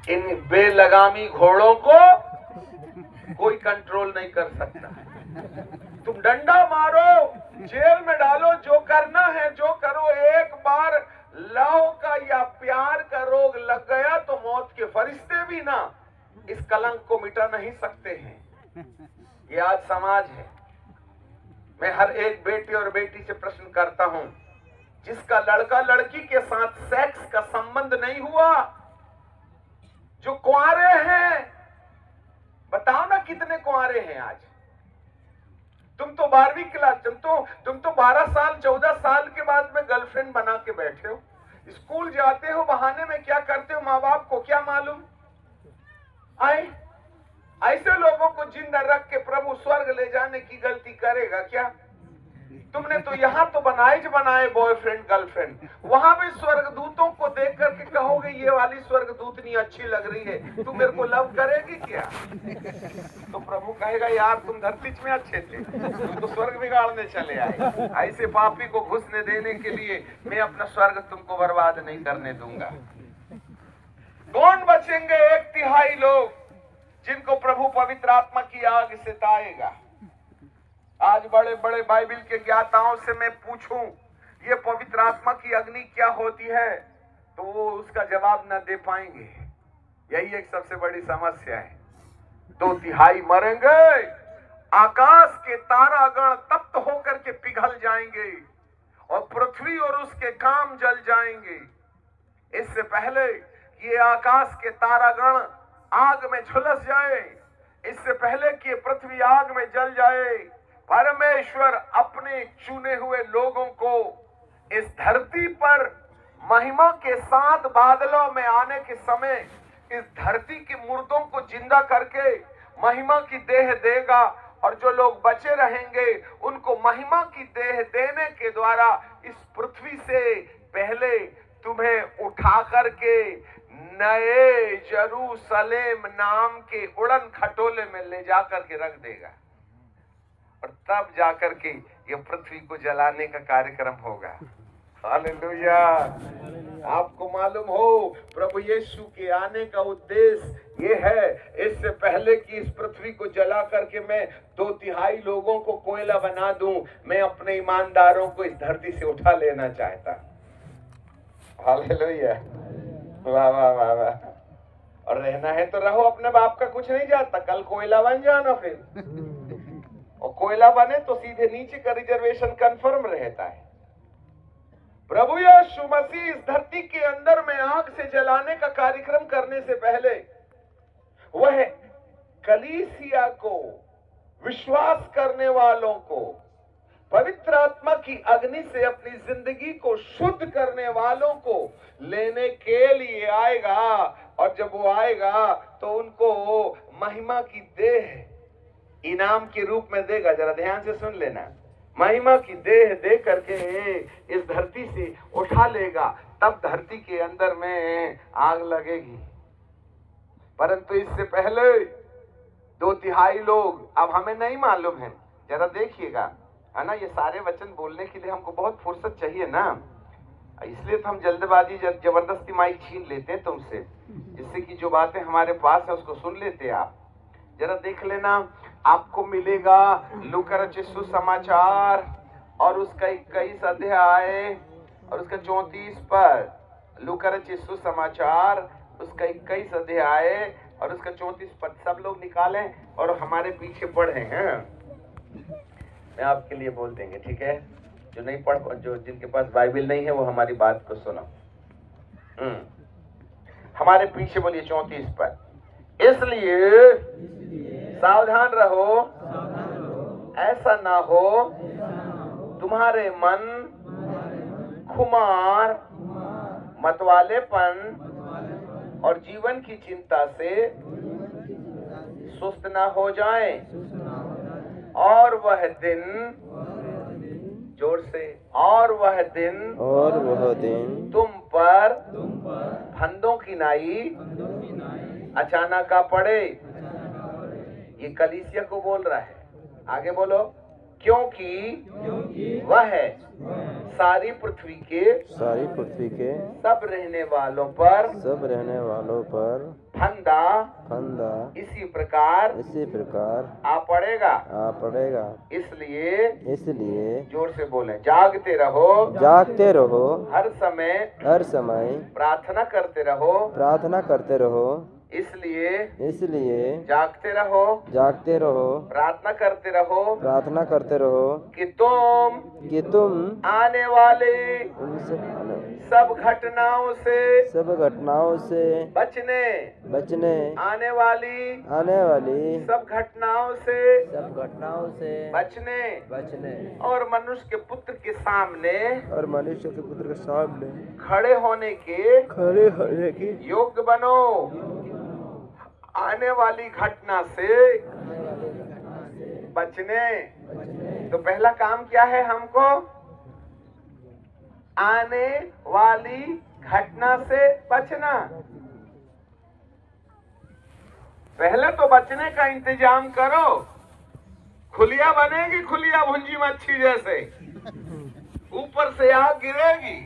इन बेलगामी घोड़ों को कोई कंट्रोल नहीं कर सकता। तुम डंडा मारो, जेल में डालो, जो करना है जो करो। एक बार लव का या प्यार का रोग लग गया तो मौत के फरिश्ते भी ना इस कलंक को मिटा नहीं सकते हैं। ये आज समाज है। मैं हर एक बेटे और बेटी से प्रश्न करता हूं, जिसका लड़का लड़की के साथ सेक्स का संबंध नहीं हुआ, जो कुंवारे हैं, बताओ ना कितने कुंवारे हैं आज? तुम तो 12वीं क्लास, तुम तो 12 साल 14 साल के बाद में गर्लफ्रेंड बना के बैठे हो। स्कूल जाते हो, बहाने में क्या करते हो माँ बाप को क्या मालूम? ऐसे लोगों को जिंदा रख के प्रभु स्वर्ग ले जाने की गलती करेगा क्या? तुमने तो यहाँ तो बनाए बॉयफ्रेंड गर्लफ्रेंड, वहां भी स्वर्गदूतों को देख करके कहोगे ये वाली स्वर्गदूतनी अच्छी लग रही है, तू मेरे को लव करेगी क्या? तो प्रभु कहेगा यार तुम धरती में अच्छे थे, तुम तो स्वर्ग बिगाड़ने चले आए। ऐसे पापी को घुसने देने के लिए मैं अपना स्वर्ग तुमको बर्बाद नहीं करने दूंगा। कौन बचेंगे? 1/3 लोग जिनको प्रभु पवित्र आत्मा की आग से ताएगा। आज बड़े बड़े बाइबल के ज्ञाताओं से मैं पूछूं ये पवित्र आत्मा की अग्नि क्या होती है, तो वो उसका जवाब न दे पाएंगे। यही एक सबसे बड़ी समस्या है। 2/3 मरेंगे, आकाश के तारागण तप्त होकर के पिघल जाएंगे और पृथ्वी और उसके काम जल जाएंगे। इससे पहले ये आकाश के तारागण आग में झुलस जाए, इससे पहले कि ये पृथ्वी आग में जल जाए, परमेश्वर अपने चुने हुए लोगों को इस धरती पर महिमा के साथ बादलों में आने के समय इस धरती के मुर्दों को जिंदा करके महिमा की देह देगा, और जो लोग बचे रहेंगे उनको महिमा की देह देने के द्वारा इस पृथ्वी से पहले तुम्हें उठा करके नए जेरूसलेम नाम के उड़न खटोले में ले जाकर के रख देगा, और तब जाकर के ये पृथ्वी को जलाने का कार्यक्रम होगा। हालेलुया। आपको मालूम हो प्रभु यीशु के आने का उद्देश्य ये है, इससे पहले कि इस पृथ्वी को जला करके मैं 2/3 लोगों को कोयला बना दूं, मैं अपने ईमानदारों को इस धरती से उठा लेना चाहता। हालेलुया। वाह वाह वाह वाह। और रहना है तो रहो, अपने बाप का कुछ नहीं जाता, कल कोयला बन जाना फिर, और कोयला बने तो सीधे नीचे का रिजर्वेशन कंफर्म रहता है। प्रभु यीशु मसीह इस धरती के अंदर में आग से जलाने का कार्यक्रम करने से पहले वह कलीसिया को, विश्वास करने वालों को पवित्र आत्मा की अग्नि से अपनी जिंदगी को शुद्ध करने वालों को लेने के लिए आएगा, और जब वो आएगा तो उनको महिमा की देह इनाम के रूप में देगा। जरा ध्यान से सुन लेना, महिमा की देह दे करके इस धरती से उठा लेगा, तब धरती के अंदर में आग लगेगी। परंतु इससे पहले 2/3 लोग, अब हमें नहीं मालूम है, जरा देखिएगा, है ना, ये सारे वचन बोलने के लिए हमको बहुत फुर्सत चाहिए ना, इसलिए तो हम जल्दबाजी जबरदस्ती माइक छीन लेते हैं तुमसे, जिससे कि जो बातें हमारे पास है उसको सुन लेते आप। जरा देख लेना, आपको मिलेगा लूका रचित सुसमाचार और उसका 21 अध्याय और उसका 34 पद। लूका रचित सुसमाचार उसका 21 अध्याय और उसका 34 पद। सब लोग निकालें और हमारे पीछे पढ़े हैं, मैं आपके लिए बोल देंगे, ठीक है। जो नहीं पढ़, जो जिनके पास बाइबल नहीं है वो हमारी बात को सुनो। हमारे पीछे बोलिए 34 पद। इसलिए सावधान रहो, ऐसा ना हो तुम्हारे मन खुमार, मतवालेपन और जीवन की चिंता से सुस्त ना हो जाए, और वह दिन, जोर से, और वह दिन तुम पर फंदों की नाई अचानक आ पड़े। ये कलीसिया को बोल रहा है, आगे बोलो। क्योंकि वह सारी पृथ्वी के सब रहने वालों पर फंदा इसी प्रकार आ पड़ेगा। इसलिए जोर से बोले, जागते रहो, हर समय प्रार्थना करते रहो। इसलिए जागते रहो, प्रार्थना करते रहो कि तुम आने वाले सब घटनाओं से बचने, आने वाली सब घटनाओं से बचने और मनुष्य के पुत्र के सामने खड़े होने के योग्य बनो। आने वाली घटना से बचने। तो पहला काम क्या है हमको? आने वाली घटना से बचना। पहले तो बचने का इंतजाम करो। खुलिया बनेगी, खुलिया भुंजी मच्छी जैसे, ऊपर से आग गिरेगी,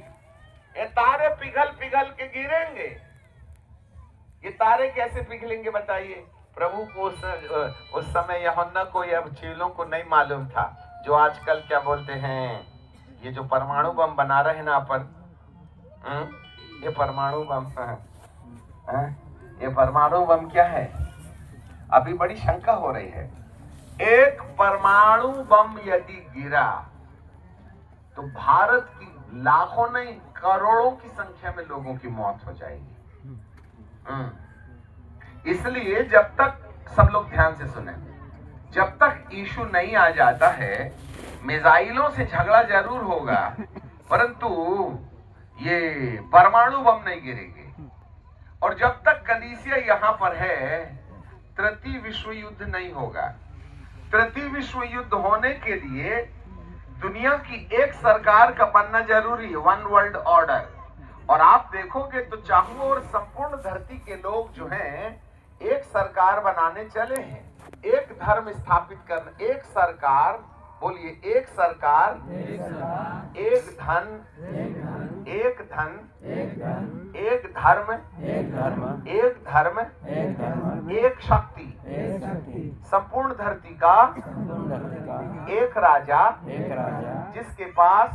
ये तारे पिघल के गिरेंगे। ये तारे कैसे पिघलेंगे बताइए? प्रभु को उस समय यूहन्ना को या चेलों को नहीं मालूम था, जो आजकल क्या बोलते हैं, ये जो परमाणु बम बना रहे हैं ना अपन, ये परमाणु बम, ये परमाणु बम क्या है? अभी बड़ी शंका हो रही है, एक परमाणु बम यदि गिरा तो भारत की लाखों नहीं करोड़ों की संख्या में लोगों की मौत हो जाएगी। इसलिए जब तक, सब लोग ध्यान से सुने, जब तक इशू नहीं आ जाता है, मिसाइलों से झगड़ा जरूर होगा परंतु ये परमाणु बम नहीं गिरेगी। और जब तक कलीसिया यहां पर है, तृतीय विश्व युद्ध नहीं होगा। तृतीय विश्व युद्ध होने के लिए दुनिया की एक सरकार का बनना जरूरी है, वन वर्ल्ड ऑर्डर। और आप देखोगे तो चारों ओर संपूर्ण धरती के लोग जो हैं एक सरकार बनाने चले हैं, एक धर्म स्थापित करने, एक सरकार, बोलिए एक सरकार, एक धन, एक धन, एक धर्म, एक धर्म, एक शक्ति, संपूर्ण धरती का एक राजा, जिसके पास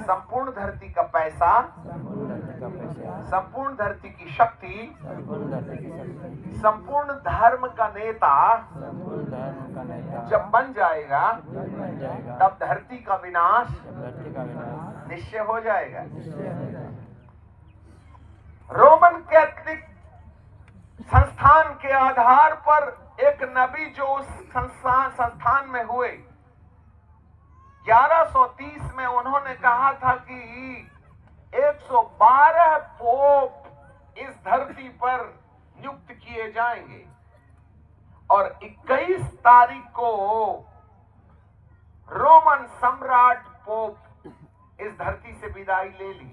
संपूर्ण धरती का पैसा, संपूर्ण धरती की शक्ति, संपूर्ण धर्म का नेता जब बन जाएगा तब धरती का विनाश निश्चय हो जाएगा। रोमन कैथोलिक संस्थान के आधार पर एक नबी जो उस संस्थान में हुए, 1130 में उन्होंने कहा था कि 112 पोप इस धरती पर नियुक्त किए जाएंगे और 21 तारीख को रोमन सम्राट पोप इस धरती से विदाई ले ली।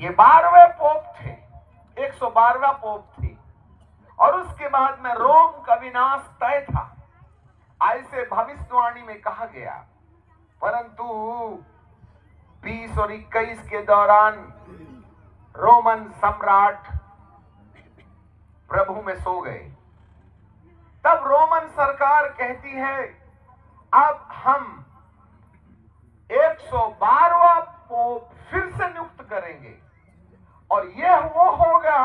ये 12वें पोप थे, 112वां पोप थे और उसके बाद में रोम का विनाश तय था, ऐसे भविष्यवाणी में कहा गया। परंतु 20 और 21 के दौरान रोमन सम्राट प्रभु में सो गए। तब रोमन सरकार कहती है अब हम 112वां पोप फिर से नियुक्त करेंगे और यह वो होगा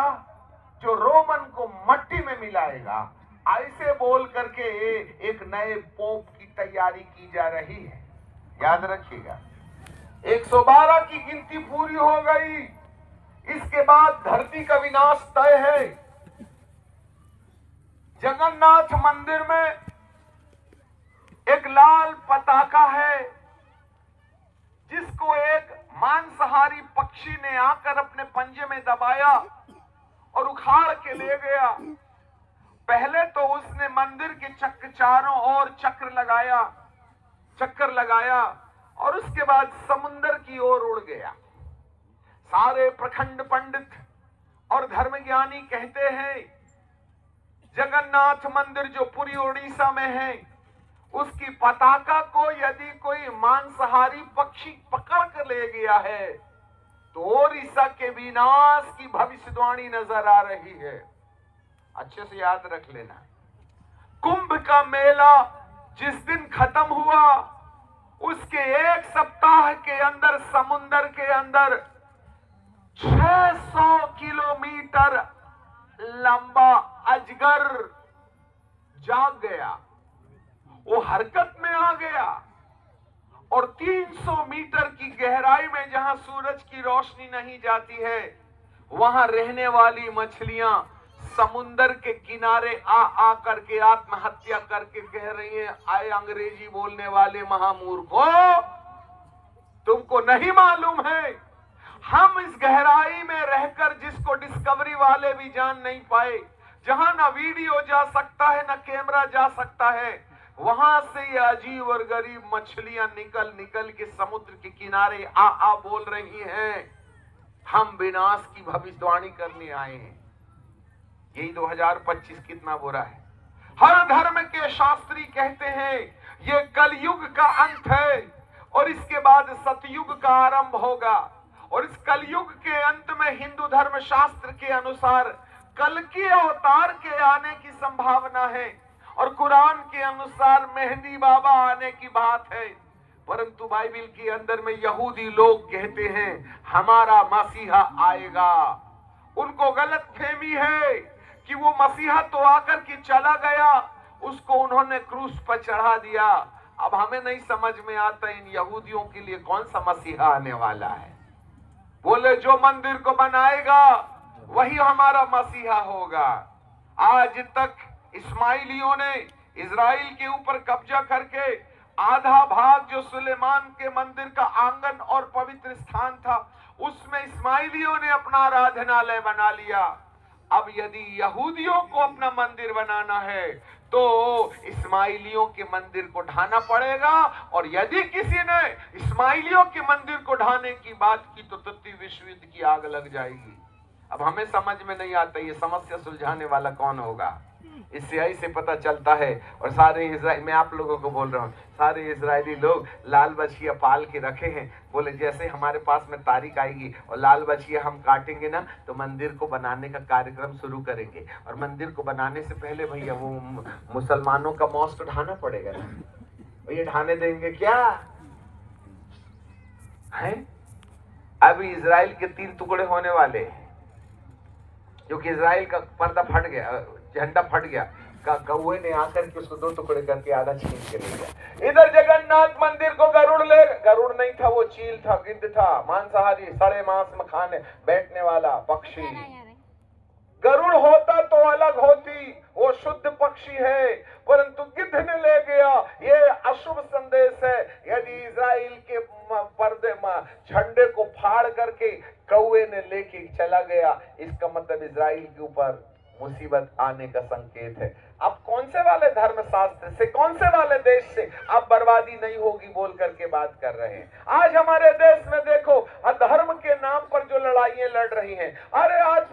जो रोमन को मट्टी में मिलाएगा। ऐसे बोल करके एक नए पोप की तैयारी की जा रही है। याद रखिएगा, 112 की गिनती पूरी हो गई, इसके बाद धरती का विनाश तय है। जगन्नाथ मंदिर में एक लाल पताका है जिसको एक मांसाहारी पक्षी ने आकर अपने पंजे में दबाया और उखाड़ के ले गया। पहले तो उसने मंदिर के चारों ओर चक्कर लगाया और उसके बाद समुंदर की ओर उड़ गया। सारे प्रखंड पंडित और धर्मज्ञानी कहते हैं जगन्नाथ मंदिर जो पूरी उड़ीसा में है, उसकी पताका को यदि कोई मांसाहारी पक्षी पकड़ कर ले गया है तो ओडिशा के विनाश की भविष्यवाणी नजर आ रही है। अच्छे से याद रख लेना। कुंभ का मेला जिस दिन खत्म हुआ उसके एक सप्ताह के अंदर समुंदर के अंदर 600 किलोमीटर लंबा अजगर जाग गया, वो हरकत में आ गया और 300 मीटर की गहराई में जहां सूरज की रोशनी नहीं जाती है वहां रहने वाली मछलियां समुंदर के किनारे आ करके आत्महत्या करके कह रही हैं, आए अंग्रेजी बोलने वाले महामूर्खों, तुमको नहीं मालूम है हम इस गहराई में रहकर जिसको डिस्कवरी वाले भी जान नहीं पाए, जहां ना वीडियो जा सकता है ना कैमरा जा सकता है, वहां से ये अजीब और गरीब मछलियां निकल के समुद्र के किनारे आ बोल रही हैं, हम विनाश की भविष्यवाणी करने आए हैं। यही 2025 कितना बुरा है। हर धर्म के शास्त्री कहते हैं ये कलयुग का अंत है और इसके बाद सतयुग का आरंभ होगा और इस कलयुग के अंत में हिंदू धर्म शास्त्र के अनुसार कल के अवतार के आने की संभावना है और कुरान के अनुसार मेहंदी बाबा आने की बात है। परंतु बाइबल के अंदर में यहूदी लोग कहते हैं हमारा मसीहा आएगा। उनको गलत फहमी है कि वो मसीहा तो आकर के चला गया, उसको उन्होंने क्रूस पर चढ़ा दिया। अब हमें नहीं समझ में आता इन यहूदियों के लिए कौन सा मसीहा आने वाला है। बोले जो मंदिर को बनाएगा वही हमारा मसीहा होगा। आज तक इस्माइलियों ने इजराइल के ऊपर कब्जा करके आधा भाग जो सुलेमान के मंदिर का आंगन और पवित्र स्थान था, उसमें इस्माइलियों ने अपना आराधनालय बना लिया। अब यदि यहूदियों को अपना मंदिर बनाना है तो इस्माइलियों के मंदिर को ढाना पड़ेगा, और यदि किसी ने इस्माइलियों के मंदिर को ढाने की बात की तो तृतीय विश्व युद्ध की आग लग जाएगी। अब हमें समझ में नहीं आता ये समस्या सुलझाने वाला कौन होगा। इससे ऐसे पता चलता है, और सारे इजराइल, मैं आप लोगों को बोल रहा हूँ, सारे इजरायली लोग लाल बछिया पाल के रखे हैं। बोले जैसे हमारे पास में तारीख आएगी और लाल बछिया हम काटेंगे ना तो मंदिर को बनाने का कार्यक्रम शुरू करेंगे। और मंदिर को बनाने से पहले भैया वो मुसलमानों का मॉस्क ढाना पड़ेगा ना, भैया ढाने देंगे क्या है? अभी इजराइल के 3 टुकड़े होने वाले हैं, क्योंकि इजराइल का पर्दा फट गया, झंडा फट गया, कौए ने आकर के उसको 2 टुकड़े करके आधा छीन के ले गया। इधर जगन्नाथ मंदिर को गरुड़ नहीं था, वो चील था, गिद्ध था, मांसाहारी, सड़े मांस में खाने बैठने वाला पक्षी। गरुड़ होता तो अलग होती, वो शुद्ध पक्षी है, परंतु गिद्ध ने ले गया। ये अशुभ संदेश है। यदि इजराइल के पर्दे झंडे को फाड़ करके कौए ने लेके चला गया, इसका मतलब इजराइल के ऊपर मुसीबत आने का संकेत है। अब कौन से वाले धर्म शास्त्र से, कौन से वाले देश से अब बर्बादी नहीं होगी बोल करके बात कर रहे हैं। आज हमारे देश में देखो धर्म के नाम पर जो लड़ाइयां लड़ रही हैं। अरे आज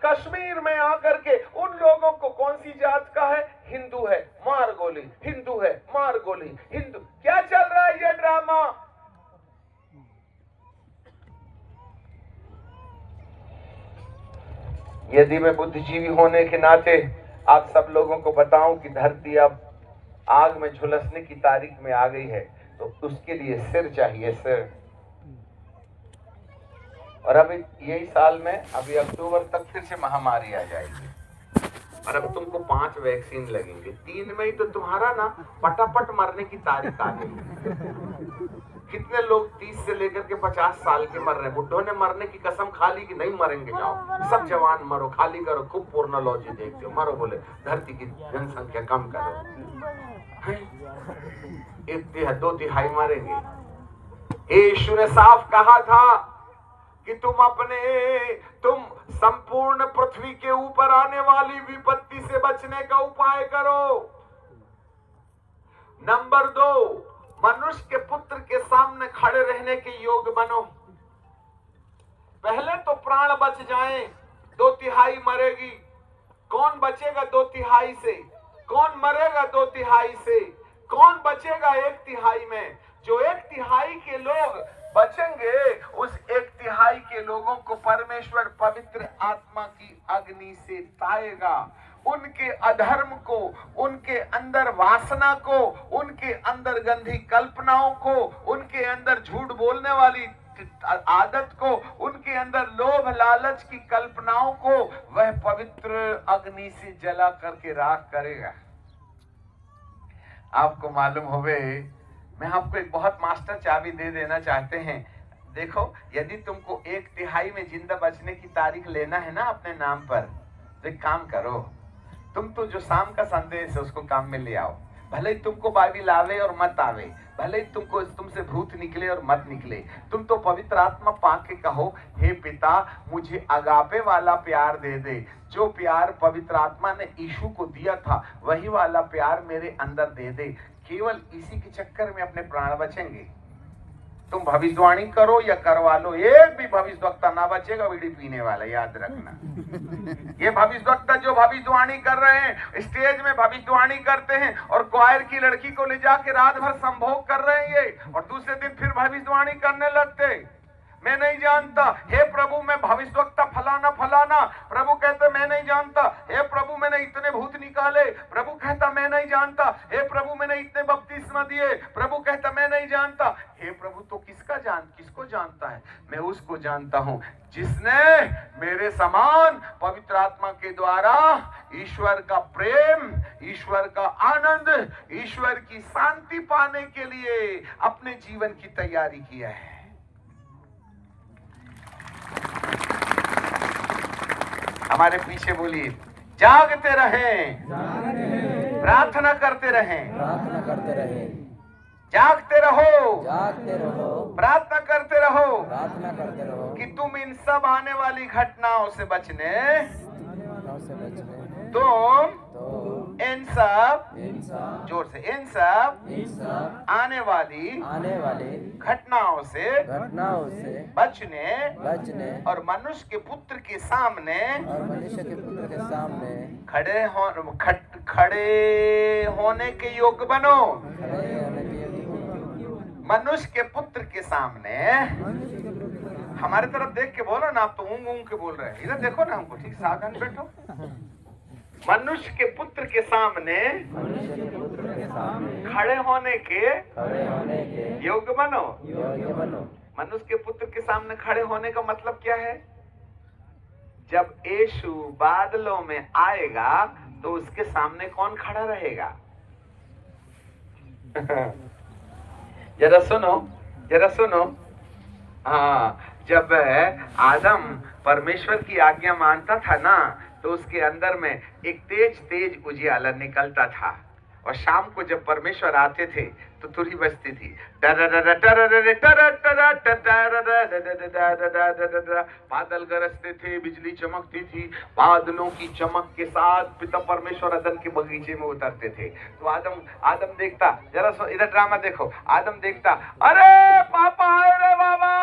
कश्मीर में आकर के उन लोगों को कौन सी जात का है, हिंदू है मार गोली, हिंदू है मार गोली, हिंदू। क्या चल रहा है ये ड्रामा? यदि मैं बुद्धिजीवी होने के नाते आप सब लोगों को बताऊं कि धरती अब आग में झुलसने की तारीख में आ गई है, तो उसके लिए सिर चाहिए, सिर। और अभी यही साल में, अभी अक्टूबर तक फिर से महामारी आ जाएगी, और अब तुमको 5 वैक्सीन लगेंगे। 3 में ही तो तुम्हारा ना पटापट मरने की तारीख आ गई। कितने लोग 30 से लेकर के 50 साल के मर रहे हैं। बुड्ढों ने मरने की कसम खा ली कि नहीं मरेंगे, जाओ सब जवान मरो, खाली करो, खूब पोर्नोलॉजी देखते हो, मरो, बोले धरती की जनसंख्या कम करो। 2/3 मरेंगे। यीशु ने साफ कहा था कि तुम संपूर्ण पृथ्वी के ऊपर आने वाली विपत्ति से बचने का उपाय करो। नंबर 2, मनुष्य के पुत्र के सामने खड़े रहने के योग्य बनो। पहले तो प्राण बच जाएं, 2/3 मरेगी। कौन बचेगा 2/3 से? कौन मरेगा 2/3 से? कौन बचेगा 1/3 में? जो 1/3 के लोग बचेंगे, उस 1/3 के लोगों को परमेश्वर पवित्र आत्मा की अग्नि से ताएगा। उनके अधर्म को, उनके अंदर वासना को, उनके अंदर गंदी कल्पनाओं को, उनके अंदर झूठ बोलने वाली आदत को, उनके अंदर लोभ लालच की कल्पनाओं को वह पवित्र अग्नि से जला करके राख करेगा। आपको मालूम होवे, मैं आपको एक बहुत मास्टर चाबी दे देना चाहते हैं। देखो, यदि तुमको 1/3 में जिंदा बचने की तारीख लेना है ना अपने नाम पर, तो एक काम करो, तुम तो जो शाम का संदेश है उसको काम में ले आओ। भले ही तुमको बाइबिल आवे और मत आवे, भले ही तुमसे भूत निकले और मत निकले, तुम तो पवित्र आत्मा पाके कहो, हे पिता मुझे अगापे वाला प्यार दे दे। जो प्यार पवित्र आत्मा ने यीशु को दिया था वही वाला प्यार मेरे अंदर दे दे। केवल इसी के चक्कर में अपने प्राण बचेंगे। तुम भविष्यवाणी करो या करवा लो, एक भी भविष्यवक्ता ना बचेगा बीड़ी पीने वाला, याद रखना। ये भविष्यवक्ता जो भविष्यवाणी कर रहे हैं, स्टेज में भविष्यवाणी करते हैं और क्वायर की लड़की को ले जाके रात भर संभोग कर रहे हैं ये, और दूसरे दिन फिर भविष्यवाणी करने लगते। मैं नहीं जानता, हे प्रभु मैं भविष्यवक्ता फलाना फलाना। प्रभु कहते मैं नहीं जानता। हे प्रभु मैंने इतने भूत निकाले। प्रभु कहता मैं नहीं जानता। हे प्रभु मैंने इतने बपतिस्मा दिए। प्रभु कहता मैं नहीं जानता। हे प्रभु तो किसको को जानता है, मैं उसको जानता हूं जिसने मेरे समान पवित्र आत्मा के द्वारा ईश्वर का प्रेम, ईश्वर का आनंद, ईश्वर की शांति पाने के लिए अपने जीवन की तैयारी किया है। हमारे पीछे बोलिए, जागते रहें, प्रार्थना करते रहें, प्रार्थना करते रहे, जागते रहो, जागते रहो, प्रार्थना करते रहो प्रार्थना करते रहो कि तुम इन सब आने वाली घटनाओं से बचने, घटनाओं से बचने तुम तो इन सब, इंसान जोर से, इन सब इंसान आने वाली आने वाले घटनाओं से घटनाओं से बचने बचने और मनुष्य के पुत्र के सामने और मनुष्य के पुत्र के सामने खड़े होने के योग्य बनो। खड़े होने के योग्य मनुष्य के पुत्र के सामने, हमारे तरफ देख के बोलो ना, आप तो ऊंग ऊंग के बोल रहे हैं, इधर देखो ना हमको, ठीक सावधान बैठो। मनुष्य के पुत्र के सामने मनुष्य के पुत्र के सामने खड़े होने के खड़े होने के योग्य बनो। योग्य बनो। मनुष्य के पुत्र के सामने खड़े होने का मतलब क्या है? जब यीशु बादलों में आएगा तो उसके सामने कौन खड़ा रहेगा? जरा सुनो, जरा सुनो। हाँ, जब आदम परमेश्वर की आज्ञा मानता था ना, तो उसके अंदर में एक तेज तेज उजियाला निकलता था, और शाम को जब परमेश्वर आते थे तो तुरही बजती थी, बादल गरजते थे, बिजली चमकती थी, बादलों की चमक के साथ पिता परमेश्वर अदन के बगीचे में उतरते थे। तो आदम देखता, जरा इधर ड्रामा देखो, आदम देखता, अरे पापा आए रे बाबा,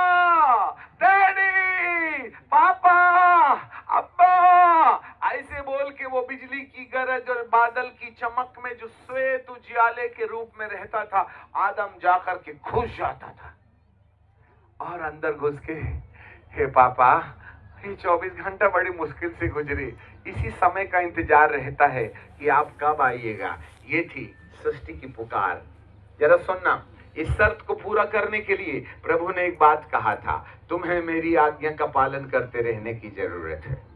डैडी, पापा, अब्बा, ऐसे बोल के वो बिजली की गरज और बादल की चमक में जो श्वेत उजियाले के रूप में रहता था, आदम जाकर के घुस जाता था और अंदर घुस के, हे पापा, ये 24 घंटा बड़ी मुश्किल से गुजरे, इसी समय का इंतजार रहता है कि आप कब आइएगा। ये थी सृष्टि की पुकार। जरा सुनना, इस शर्त को पूरा करने के लिए प्रभु ने एक बात कहा था, तुम्हें मेरी आज्ञा का पालन करते रहने की जरूरत है।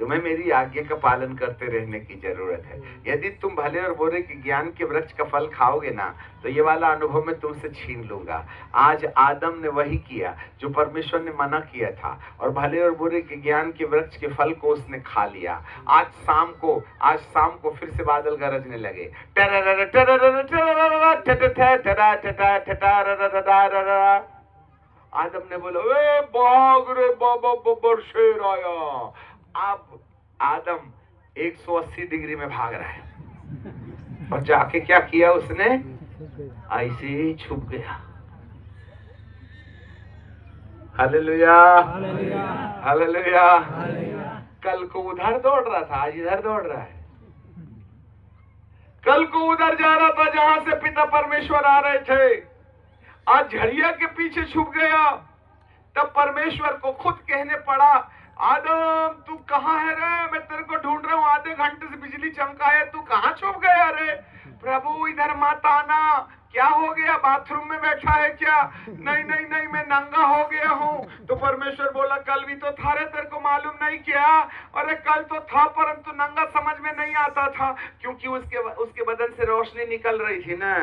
तुम्हें मेरी आज्ञा का पालन करते रहने की जरूरत है। यदि तुम भले और बुरे के ज्ञान के वृक्ष का फल खाओगे ना, तो ये वाला अनुभव मैं तुमसे छीन लूंगा। आज आदम ने वही किया जो परमेश्वर ने मना किया था, और भले और बुरे के ज्ञान के वृक्ष के फल को उसने खा लिया। आज शाम को फिर से बादल गरजने लगे, आदम ने बोला, ए भाग रे बाबा, बब्बर शेर आया। अब आदम 180 डिग्री में भाग रहा है, और जाके क्या किया उसने? ऐसे ही छुप गया। Hallelujah, hallelujah. कल को उधर दौड़ रहा था, आज इधर दौड़ रहा है। कल को उधर जा रहा था जहां से पिता परमेश्वर आ रहे थे, आज झड़िया के पीछे छुप गया। तब परमेश्वर को खुद कहने पड़ा, आदम तू कहाँ है रे? मैं तेरे को ढूंढ रहा हूँ, आधे घंटे से बिजली चमका है, तू कहाँ छुप गया रे? प्रभु इधर मत आना। क्या हो गया? बाथरूम में बैठा है क्या? नहीं नहीं नहीं, मैं नंगा हो गया हूँ। तो परमेश्वर बोला, कल भी तो था रे, तेरे को मालूम नहीं क्या? अरे कल तो था, परंतु नंगा समझ में नहीं आता था, क्योंकि उसके बदन से रोशनी निकल रही थी ना।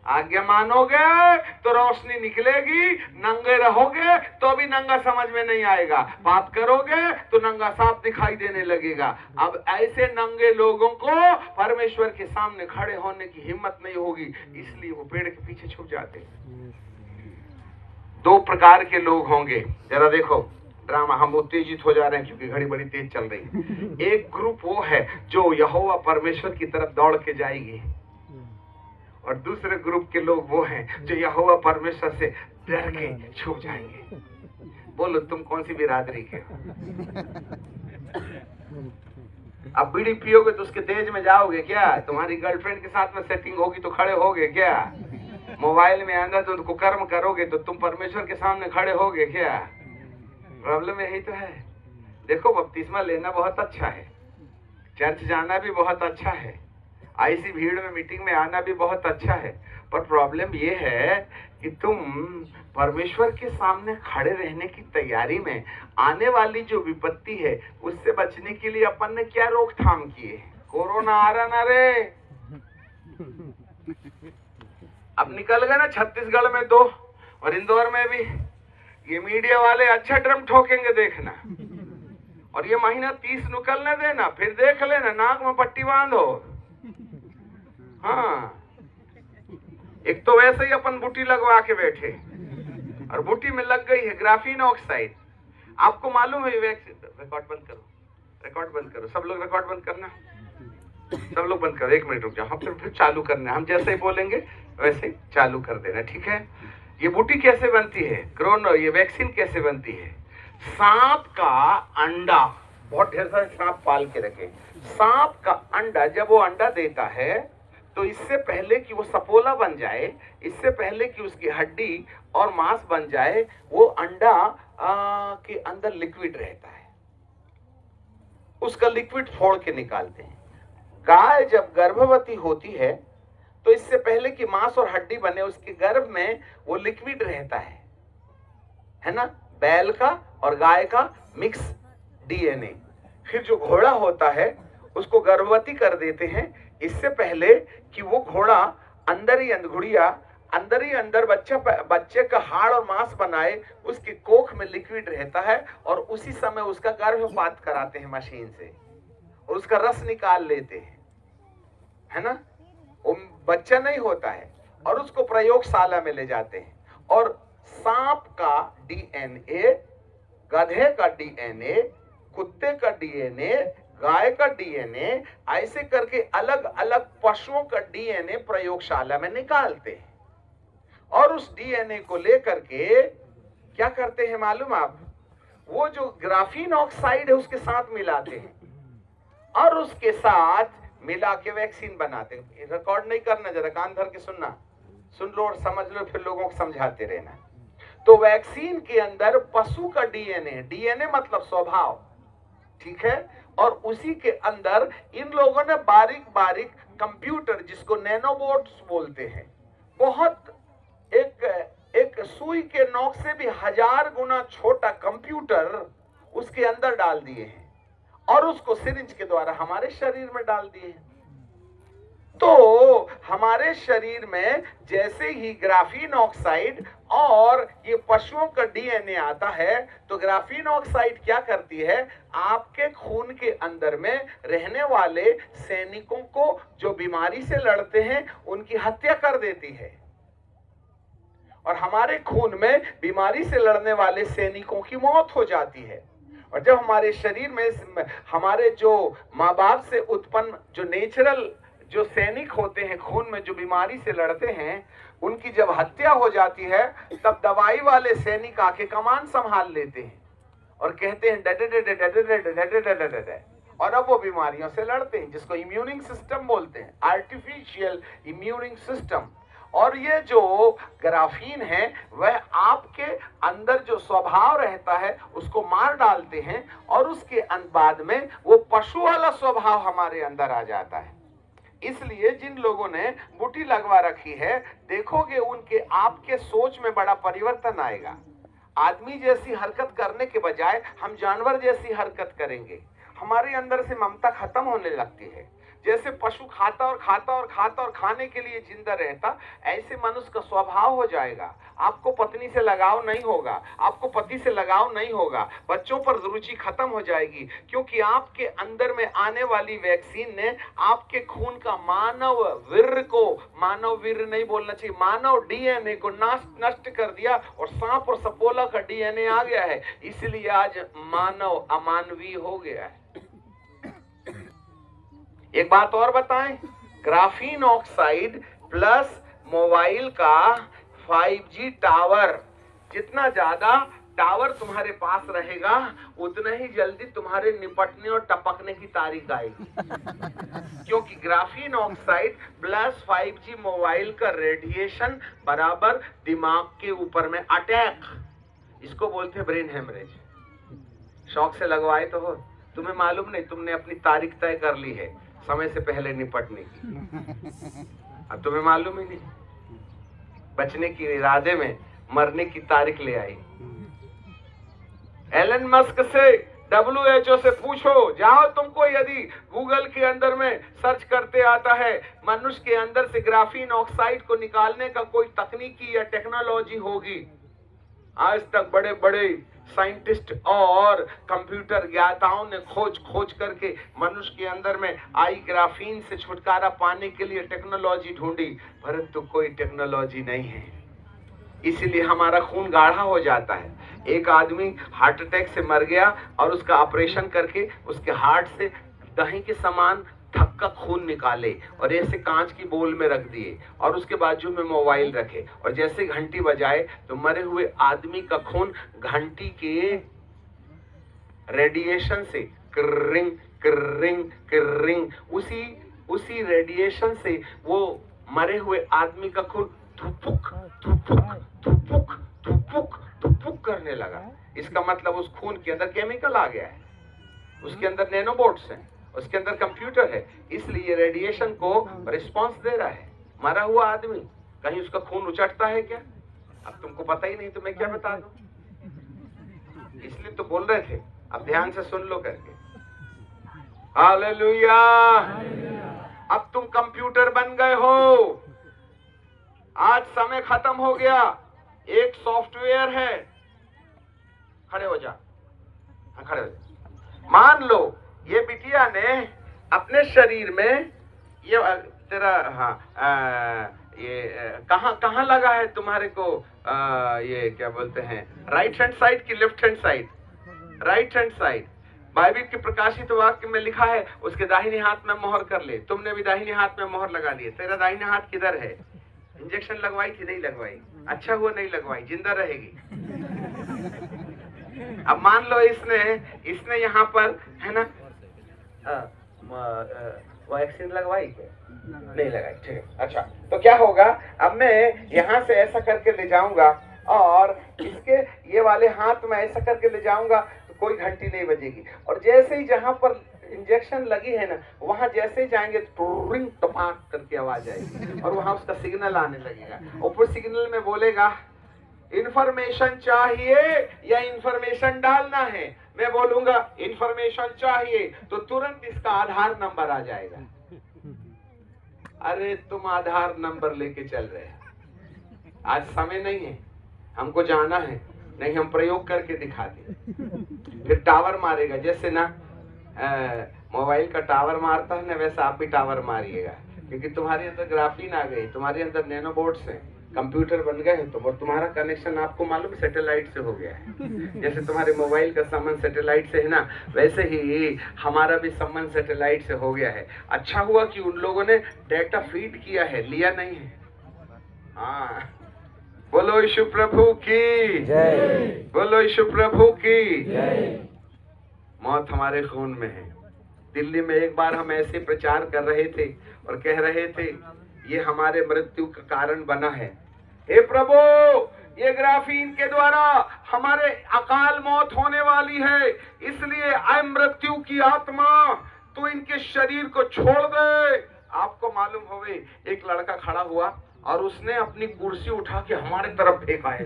आज्ञा मानोगे तो रोशनी निकलेगी, नंगे रहोगे तो भी नंगा समझ में नहीं आएगा, पाप करोगे तो नंगा साफ दिखाई देने लगेगा। अब ऐसे नंगे लोगों को परमेश्वर के सामने खड़े होने की हिम्मत नहीं होगी, इसलिए वो पेड़ के पीछे छुप जाते हैं। दो प्रकार के लोग होंगे, जरा देखो ड्रामा, हम उत्तेजित हो जा रहे हैं क्योंकि घड़ी बड़ी तेज चल रही है। एक ग्रुप वो है जो यहोवा परमेश्वर की तरफ दौड़ के जाएगी, और दूसरे ग्रुप के लोग वो हैं जो यहोवा परमेश्वर से डर के छुप जाएंगे। बोलो तुम कौन सी बिरादरी के हो? अब बीड़ी पियोगे तो उसके तेज में जाओगे क्या? तुम्हारी गर्लफ्रेंड के साथ में सेटिंग होगी तो खड़े होगे क्या? मोबाइल में अंदर तो कुकर्म करोगे तो तुम परमेश्वर के सामने खड़े होगे क्या? प्रॉब्लम यही तो है। देखो, बपतिस्मा लेना बहुत अच्छा है, चर्च जाना भी बहुत अच्छा है, ऐसी भीड़ में मीटिंग में आना भी बहुत अच्छा है, पर प्रॉब्लम ये है कि तुम परमेश्वर के सामने खड़े रहने की तैयारी में आने वाली जो विपत्ति है उससे बचने के लिए अपन ने क्या रोकथाम की है? कोरोना आ रहा ना रे, अब निकल गए ना छत्तीसगढ़ में 2 और इंदौर में भी। ये मीडिया वाले अच्छा ड्रम ठोकेंगे देखना, और ये महीना 30 निकलने देना, फिर देख लेना, नाक में पट्टी बांधो। हाँ, एक तो वैसे ही अपन बूटी लगवा के बैठे और बूटी में लग गई है ग्राफीन ऑक्साइड। आपको मालूम है रिकॉर्ड बंद करो, रिकॉर्ड बंद करो, सब लोग रिकॉर्ड बंद करना, सब लोग बंद करो, 1 मिनट रुक जाओ, हम फिर चालू करना, हम जैसे ही बोलेंगे वैसे ही चालू कर देना, ठीक है? ये बूटी कैसे बनती है, कोरोना ये वैक्सीन कैसे बनती है? सांप का अंडा, बहुत ढेर सारे सांप पाल के रखे, सांप का अंडा जब वो अंडा देता है तो इससे पहले कि वो सपोला बन जाए, इससे पहले कि उसकी हड्डी और मांस बन जाए, वो अंडा के अंदर लिक्विड रहता है, उसका लिक्विड फोड़ के निकालते हैं। गाय जब गर्भवती होती है तो इससे पहले कि मांस और हड्डी बने, उसके गर्भ में वो लिक्विड रहता है ना, बैल का और गाय का मिक्स डीएनए। फिर जो घोड़ा होता है उसको गर्भवती कर देते हैं, इससे पहले कि वो घोड़ा अंदर ही अंदर अंदर ही अंदर बच्चे का हाड़ और मांस बनाए, उसकी कोख में लिक्विड रहता है और उसी समय उसका गर्भपात कराते हैं मशीन से और उसका रस निकाल लेते हैं, है ना, वो बच्चा नहीं होता है और उसको प्रयोगशाला में ले जाते हैं। और सांप का डीएनए, गधे का डीएनए, कुत्ते का डीएनए, गाय का डीएनए, ऐसे करके अलग अलग पशुओं का डीएनए प्रयोगशाला में निकालते हैं और उस डीएनए को लेकर के क्या करते हैं मालूम आप? वो जो ग्राफीन ऑक्साइड है उसके साथ मिलाते हैं और उसके साथ मिला के वैक्सीन बनाते हैं। रिकॉर्ड नहीं करना, जरा कान धर के सुनना, सुन लो और समझ लो, फिर लोगों को समझाते रहना। तो वैक्सीन के अंदर पशु का डीएनए, डीएनए मतलब स्वभाव, ठीक है, और उसी के अंदर इन लोगों ने बारीक बारीक कंप्यूटर, जिसको नैनोबोट्स बोलते हैं, बहुत एक सुई के नोक से भी 1000 गुना छोटा कंप्यूटर उसके अंदर डाल दिए हैं और उसको सिरिंज के द्वारा हमारे शरीर में डाल दिए हैं। तो हमारे शरीर में जैसे ही ग्राफीन ऑक्साइड और ये पशुओं का डीएनए आता है तो ग्राफीन ऑक्साइड क्या करती है, आपके खून के अंदर में रहने वाले सैनिकों को जो बीमारी से लड़ते हैं उनकी हत्या कर देती है और हमारे खून में बीमारी से लड़ने वाले सैनिकों की मौत हो जाती है। और जब हमारे शरीर में हमारे जो माँ बाप से उत्पन्न जो नेचुरल जो सैनिक होते हैं खून में जो बीमारी से लड़ते हैं, उनकी जब हत्या हो जाती है तब दवाई वाले सैनिक आके कमान संभाल लेते हैं और कहते हैं डे और अब वो बीमारियों से लड़ते हैं, जिसको इम्यूनिंग सिस्टम बोलते हैं, आर्टिफिशियल इम्यूनिंग सिस्टम। और ये जो ग्राफीन है वह आपके अंदर जो स्वभाव रहता है उसको मार डालते हैं और उसके बाद में वो पशु वाला स्वभाव हमारे अंदर आ जाता है। इसलिए जिन लोगों ने बूटी लगवा रखी है, देखोगे उनके आपके सोच में बड़ा परिवर्तन आएगा। आदमी जैसी हरकत करने के बजाय हम जानवर जैसी हरकत करेंगे, हमारे अंदर से ममता खत्म होने लगती है। जैसे पशु खाता और खाता और खाता और खाने के लिए जिंदा रहता, ऐसे मनुष्य का स्वभाव हो जाएगा। आपको पत्नी से लगाव नहीं होगा, आपको पति से लगाव नहीं होगा, बच्चों पर रुचि खत्म हो जाएगी, क्योंकि आपके अंदर में आने वाली वैक्सीन ने आपके खून का मानव वीर्य नहीं बोलना चाहिए, मानव डीएनए को नष्ट कर दिया और सांप और सपोला का डीएनए आ गया है। इसलिए आज मानव अमानवीय हो गया है। एक बात और बताएं, ग्राफीन ऑक्साइड प्लस मोबाइल का 5G टावर, जितना ज्यादा टावर तुम्हारे पास रहेगा उतना ही जल्दी तुम्हारे निपटने और टपकने की तारीख आएगी, क्योंकि graphene oxide plus 5G mobile का रेडिएशन बराबर दिमाग के ऊपर में अटैक, इसको बोलते हैं ब्रेन हेमरेज। शौक से लगवाए तो हो, तुम्हें मालूम नहीं, तुमने अपनी तारीख तय कर ली है, समय से पहले निपटने की। अब तुम्हें मालूम ही नहीं, बचने के इरादे में मरने की तारीख ले आई। एलन मस्क से, WHO से पूछो, जाओ, तुमको यदि गूगल के अंदर में सर्च करते आता है मनुष्य के अंदर से ग्राफीन ऑक्साइड को निकालने का कोई तकनीकी या टेक्नोलॉजी होगी, आज तक बड़े बड़े साइंटिस्ट और कंप्यूटर ज्ञाताओं ने खोज करके मनुष्य के अंदर में आई ग्राफीन से छुटकारा पाने के लिए टेक्नोलॉजी ढूंढी, परंतु कोई टेक्नोलॉजी नहीं है। इसीलिए हमारा खून गाढ़ा हो जाता है। एक आदमी हार्ट अटैक से मर गया और उसका ऑपरेशन करके उसके हार्ट से दही के समान थक्का खून निकाले और ऐसे कांच की बोल में रख दिए और उसके बाजू में मोबाइल रखे और जैसे घंटी बजाए तो मरे हुए आदमी का खून घंटी के रेडिएशन से किर्रिंग किर्रिंग किर्रिंग, उसी रेडिएशन से वो मरे हुए आदमी का खून धुपुक धुपुक धुपुक धुपुक धुपुक करने लगा। इसका मतलब उस खून के अंदर केमिकल आ गया है, उसके अंदर नैनोबोट्स हैं, उसके अंदर कंप्यूटर है, इसलिए रेडिएशन को रिस्पांस दे रहा है। मरा हुआ आदमी, कहीं उसका खून उचटता है क्या? अब तुमको पता ही नहीं तो मैं क्या बता दूं, इसलिए तो बोल रहे थे। अब ध्यान से सुन लो करके। हालेलुया। अब तुम कंप्यूटर बन गए हो। आज समय खत्म हो गया। एक सॉफ्टवेयर है, खड़े हो जा, हाँ खड़े हो जा। मान लो ये बिटिया ने अपने शरीर में ये तेरा ये कहाँ लगा है तुम्हारे को, ये क्या बोलते हैं, राइट हैंड साइड की left hand side? Right hand side. Bible के प्रकाशित वाक्य में लिखा है उसके दाहिने हाथ में मोहर कर ले। तुमने भी दाहिने हाथ में मोहर लगा ली। तेरा दाहिने हाथ किधर है? इंजेक्शन लगवाई थी? नहीं लगवाई। अच्छा हुआ नहीं लगवाई, जिंदा रहेगी। अब मान लो इसने यहाँ पर है ना वैक्सीन लगवाई क्या? नहीं लगाई, ठीक है। अच्छा, तो क्या होगा, अब मैं यहाँ से ऐसा करके ले जाऊंगा और इसके ये वाले हाथ में ऐसा करके ले जाऊंगा तो कोई घंटी नहीं बजेगी, और जैसे ही जहाँ पर इंजेक्शन लगी है ना वहां जैसे ही जाएंगे टुरिंग टपाक करके आवाज आएगी और वहां उसका सिग्नल आने लगेगा। ऊपर सिग्नल में बोलेगा इंफॉर्मेशन चाहिए या इंफॉर्मेशन डालना है। मैं बोलूंगा इंफॉर्मेशन चाहिए तो तुरंत इसका आधार नंबर आ जाएगा। अरे तुम आधार नंबर लेके चल रहे हैं, आज समय नहीं है, हमको जाना है, नहीं हम प्रयोग करके दिखाते। फिर टावर मारेगा, जैसे ना मोबाइल का टावर मारता है ना, वैसा आप भी टावर मारिएगा, क्योंकि तुम्हारे अंदर ग्राफीन आ गई, तुम्हारे अंदर नैनोबोट्स हैं, कंप्यूटर बन गए हैं तुम, और तुम्हारा कनेक्शन आपको मालूम सैटेलाइट से हो गया है। जैसे तुम्हारे मोबाइल का संबंध सैटेलाइट से है ना, वैसे ही हमारा भी संबंध सैटेलाइट से हो गया है। अच्छा हुआ कि उन लोगों ने डेटा फीड किया है, लिया नहीं है। हाँ, बोलो यीशु प्रभु की जय, बोलो यीशु प्रभु की जय। मौत हमारे खून में है। दिल्ली में एक बार हम ऐसे प्रचार कर रहे थे और कह रहे थे ये हमारे मृत्यु का कारण बना है। हे प्रभु, ये ग्राफीन के द्वारा हमारे अकाल मौत होने वाली है, इसलिए आए मृत्यु की आत्मा तू इनके शरीर को छोड़ दे। आपको मालूम होवे, एक लड़का खड़ा हुआ और उसने अपनी कुर्सी उठा के हमारे तरफ फेंका है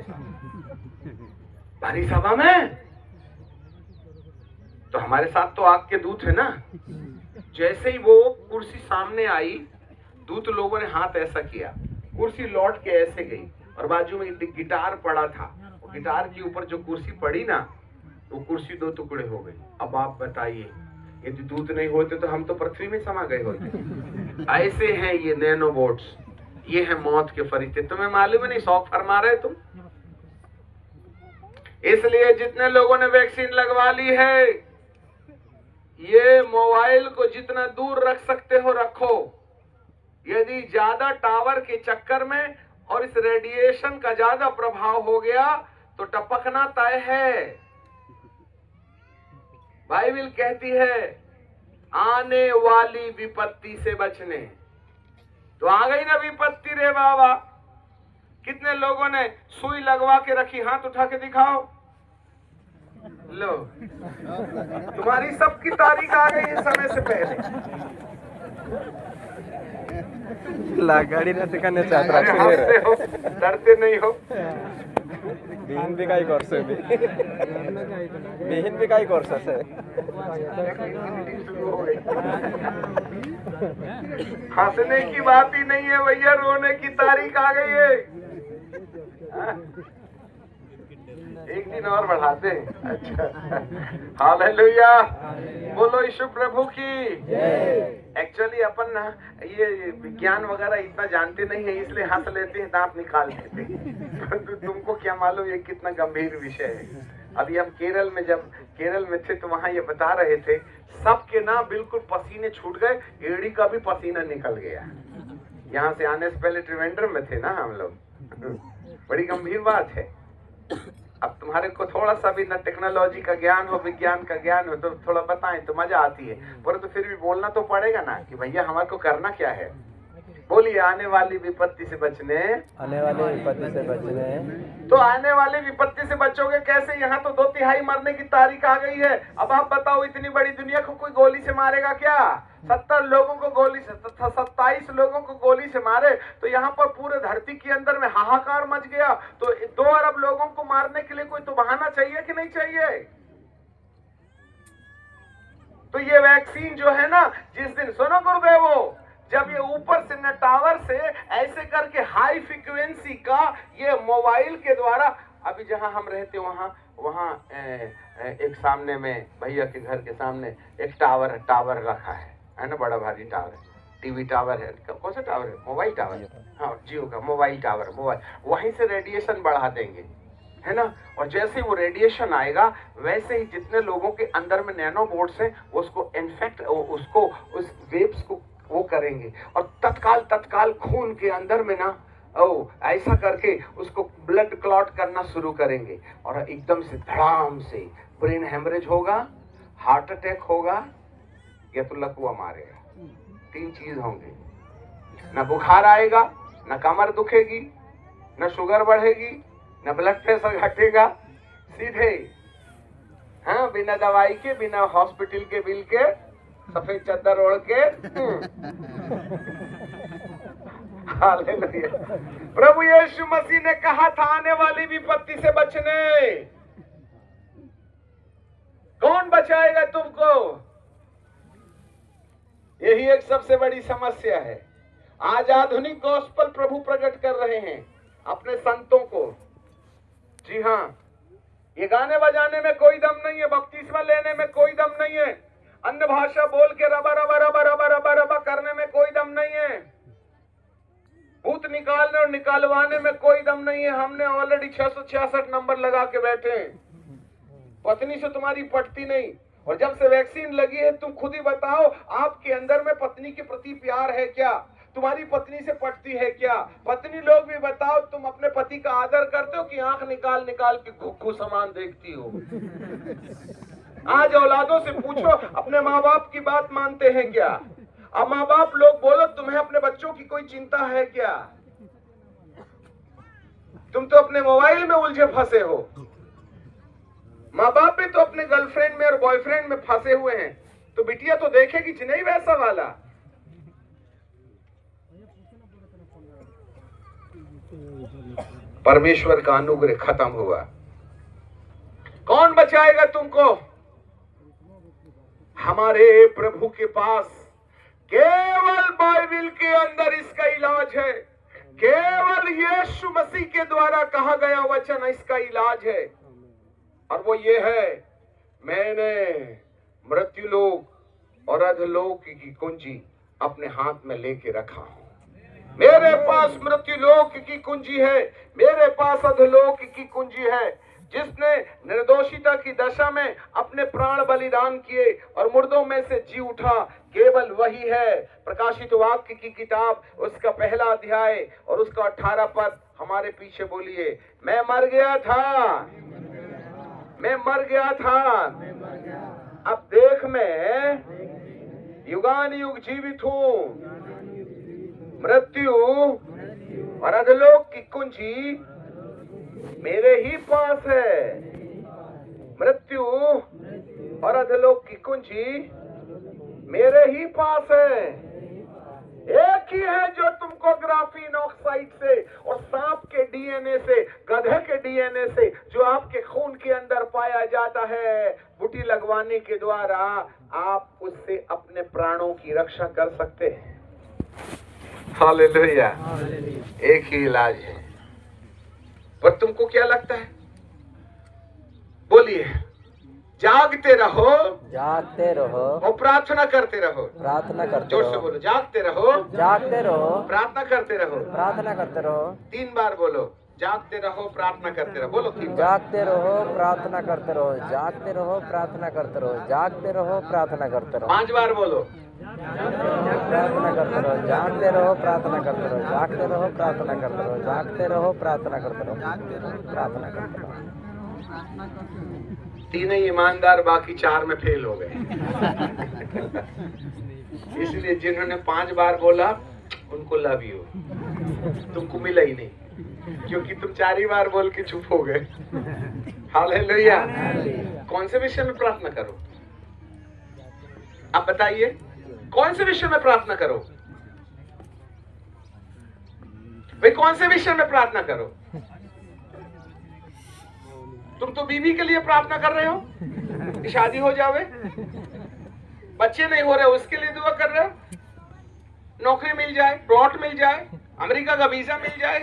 भारी सभा में। तो हमारे साथ तो आग के दूत है ना, जैसे ही वो कुर्सी सामने आई, दूत लोगों ने हाथ ऐसा किया, कुर्सी लौट के ऐसे गई और बाजू में गिटार पड़ा था, वो गिटार के ऊपर जो कुर्सी पड़ी ना, वो कुर्सी दो टुकड़े हो गए। अब आप बताइए, यदि दूत नहीं होते तो हम तो पृथ्वी में समा गए होते। ऐसे हैं ये नैनोबोट्स, ये है मौत के फरिश्ते। तुम्हें मालूम है नहीं, शौक फरमा रहे तुम। इसलिए जितने लोगों ने वैक्सीन लगवा ली है, ये मोबाइल को जितना दूर रख सकते हो रखो। यदि ज्यादा टावर के चक्कर में और इस रेडिएशन का ज्यादा प्रभाव हो गया तो टपकना तय है। बाइबिल कहती है आने वाली विपत्ति से बचने। तो आ गई ना विपत्ति रे बाबा। कितने लोगों ने सुई लगवा के रखी, हाथ उठा के दिखाओ। लो, तुम्हारी सबकी तारीख आ गई है समय से पहले। गाडी राहते का नाही अरे हंसते हो, डरते नहीं हो। बिहीन भी काही कोर्स आहे बिहीन भी काही कोर्स आहे शुरू हो गई। हंसने की बात ही नहीं है भैया, रोने की तारीख आ गई है। एक दिन और बढ़ाते हैं। अच्छा, हालेलुया, बोलो यीशु प्रभु की। एक्चुअली अपन ना ये विज्ञान वगैरह इतना जानते नहीं है, इसलिए हंस लेते हैं, दांत निकाल देते हैं। परंतु तुमको क्या मालूम ये कितना गंभीर विषय है। अभी हम जब केरल में थे तो वहाँ ये बता रहे थे, सबके ना बिल्कुल पसीने छूट गए, एड़ी का भी पसीना निकल गया। यहाँ से आने से पहले त्रिवेंद्रम में थे ना हम लोग। बड़ी गंभीर बात है। अब तुम्हारे को थोड़ा सा भी ना टेक्नोलॉजी का ज्ञान हो, विज्ञान का ज्ञान हो, तो थोड़ा बताएं तो मजा आती है, परंतु फिर भी बोलना तो पड़ेगा ना कि भैया हमारे को करना क्या है। बोलिए, आने वाली विपत्ति से बचने, आने वाले विपत्ति से बचने। तो आने वाली विपत्ति से बचोगे कैसे? यहाँ तो 2/3 मरने की तारीख आ गई है। अब आप बताओ, इतनी बड़ी दुनिया को कोई गोली से मारेगा क्या? 70 लोगों को गोली से, 27 लोगों को गोली से मारे तो यहाँ पर पूरे धरती के अंदर में हाहाकार मच गया। तो 2 अरब लोगों को मारने के लिए कोई तो बहाना चाहिए कि नहीं चाहिए? तो ये वैक्सीन जो है ना, जिस दिन, सुनो गुरुदेवो, जब ये ऊपर से न टावर से ऐसे करके हाई फ्रीक्वेंसी का ये मोबाइल के द्वारा, अभी जहां हम रहते वहां एक सामने में भैया के घर के सामने एक टावर रखा है ना, बड़ा भारी टावर, टीवी टावर है। कौन सा टावर है? Mobile tower. हाँ, जियो का मोबाइल टावर। वहीं से रेडिएशन बढ़ा देंगे, है ना। और जैसे वो रेडिएशन आएगा वैसे ही जितने लोगों के अंदर में नैनो बोर्ड्स हैं उसको इन्फेक्ट, उसको उस वेव्स को वो करेंगे और तत्काल खून के अंदर में ना ऐसा करके उसको ब्लड क्लॉट करना शुरू करेंगे और एकदम से धड़ाम से ब्रेन हेमरेज होगा, हार्ट अटैक होगा या तो लकवा मारेगा। 3 चीज होंगे, ना बुखार आएगा, ना कमर दुखेगी, ना शुगर बढ़ेगी, ना ब्लड प्रेशर घटेगा, सीधे हाँ बिना दवाई के, बिना हॉस्पिटल के बिल के, सफेद चादर ओढ़ के। हालेलुया। प्रभु यीशु मसीह ने कहा था आने वाली विपत्ति से बचने। कौन बचाएगा तुमको? यही एक सबसे बड़ी समस्या है। आज आधुनिक गॉस्पेल प्रभु प्रकट कर रहे हैं अपने संतों को। जी हाँ, ये गाने बजाने में कोई दम नहीं है, बपतिस्मा लेने में कोई दम नहीं है, अन्य भाषा बोल के रबा रबा रबा रबा रबा रबा करने में कोई दम नहीं है, भूत निकालने और निकालवाने में कोई दम नहीं है। हमने ऑलरेडी 666 नंबर लगा के बैठे हैं। पत्नी से तुम्हारी पटती नहीं, और जब से वैक्सीन लगी है तुम खुद ही बताओ, आपके अंदर में पत्नी के प्रति प्यार है क्या? तुम्हारी पत्नी से पटती है क्या? पत्नी लोग भी बताओ, तुम अपने पति का आदर करते हो कि आंख निकाल निकाल के घुघू समान देखती हो? आज औलादों से पूछो, अपने माँ बाप की बात मानते हैं क्या? अब माँ बाप लोग बोलो, तुम्हें अपने बच्चों की कोई चिंता है क्या? तुम तो अपने मोबाइल में उलझे फंसे हो। माँ बाप भी तो अपने गर्लफ्रेंड में और बॉयफ्रेंड में फंसे हुए हैं, तो बिटिया तो देखेगी कि नहीं वैसा वाला। परमेश्वर का अनुग्रह खत्म हुआ। कौन बचाएगा तुमको? हमारे प्रभु के पास केवल बाइबल के अंदर इसका इलाज है। केवल यीशु मसीह के द्वारा कहा गया वचन इसका इलाज है, और वो ये है, मैंने मृत्युलोक और अधोलोक की कुंजी अपने हाथ में लेके रखा हूं। मेरे पास मृत्युलोक की कुंजी है, मेरे पास अधोलोक की कुंजी है। जिसने निर्दोषिता की दशा में अपने प्राण बलिदान किए और मुर्दों में से जी उठा, केवल वही है। प्रकाशित वाक्य की किताब उसका 1 अध्याय और उसका 18 पद हमारे पीछे बोलिए। मैं मर गया था, मैं मर गया था, अब देख मैं युगान युग जीवित हूँ। मृत्यु और अधोलोक की कुंजी मेरे ही पास है। मृत्यु और अधोलोक की कुंजी मेरे ही पास है। एक ही है जो तुमको ग्राफीन ऑक्साइड से और सांप के डीएनए से, गधे के डीएनए से जो आपके खून के अंदर पाया जाता है, बूटी लगवाने के द्वारा आप उससे अपने प्राणों की रक्षा कर सकते हैं। हालेलुया। एक ही इलाज है। पर तुमको क्या लगता है? बोलिए। जागते रहो, जागते रहो और प्रार्थना करते रहो। प्रार्थना करते जोर से रहो बोलो। जागते रहो, जागते रहो प्रार्थना करते रहो। प्रार्थना करते रहो 3 बार बोलो। जागते रहो, प्रार्थना करते रहो। बोलो 3 बार। जागते रहो प्रार्थना करते रहो जागते रहो प्रार्थना करते रहो जागते रहो प्रार्थना करते रहो 5 बार बोलो। प्रार्थना करते रहो जागते रहो प्रार्थना करते रहो जागते रहो प्रार्थना करते रहो जागते रहो प्रार्थना करते रहो प्रार्थना करते रहो। 3 ही ईमानदार, बाकी 4 में फेल हो गए। इसलिए जिन्होंने 5 बार बोला उनको लव यू, तुमको मिला ही नहीं, क्योंकि तुम 4 ही बार बोल के चुप हो गए। हालेलुया। कौन से विषय में प्रार्थना करो? आप बताइए, कौन से विषय में प्रार्थना करो भाई? कौन से विषय में प्रार्थना करो? तुम तो बीवी के लिए प्रार्थना कर रहे हो कि शादी हो जावे, बच्चे नहीं हो रहे उसके लिए दुआ कर रहे हो, नौकरी मिल जाए, प्लॉट मिल जाए, अमेरिका का वीजा मिल जाए।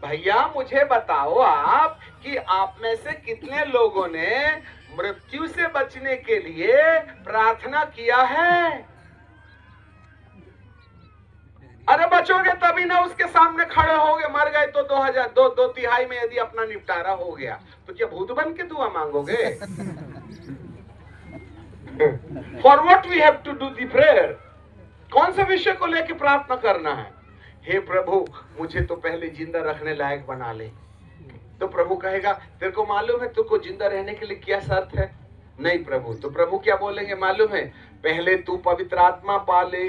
भैया मुझे बताओ आप कि आप में से कितने लोगों ने मृत्यु से बचने के लिए प्रार्थना किया है? अरे बचोगे तभी ना, उसके सामने खड़े होगे। मर गए तो 2 तिहाई में यदि अपना निपटारा हो गया तो क्या भूत बन के दुआ मांगोगे? For what we have to do the prayer? कौन से विषय को लेकर प्रार्थना करना है? हे प्रभु मुझे तो पहले जिंदा रखने लायक बना ले। तो प्रभु कहेगा तेरे को मालूम है तुझको जिंदा रहने के लिए क्या शर्त है? नहीं प्रभु। तो प्रभु क्या बोलेंगे मालूम है? पहले तू पवित्र आत्मा पा ले,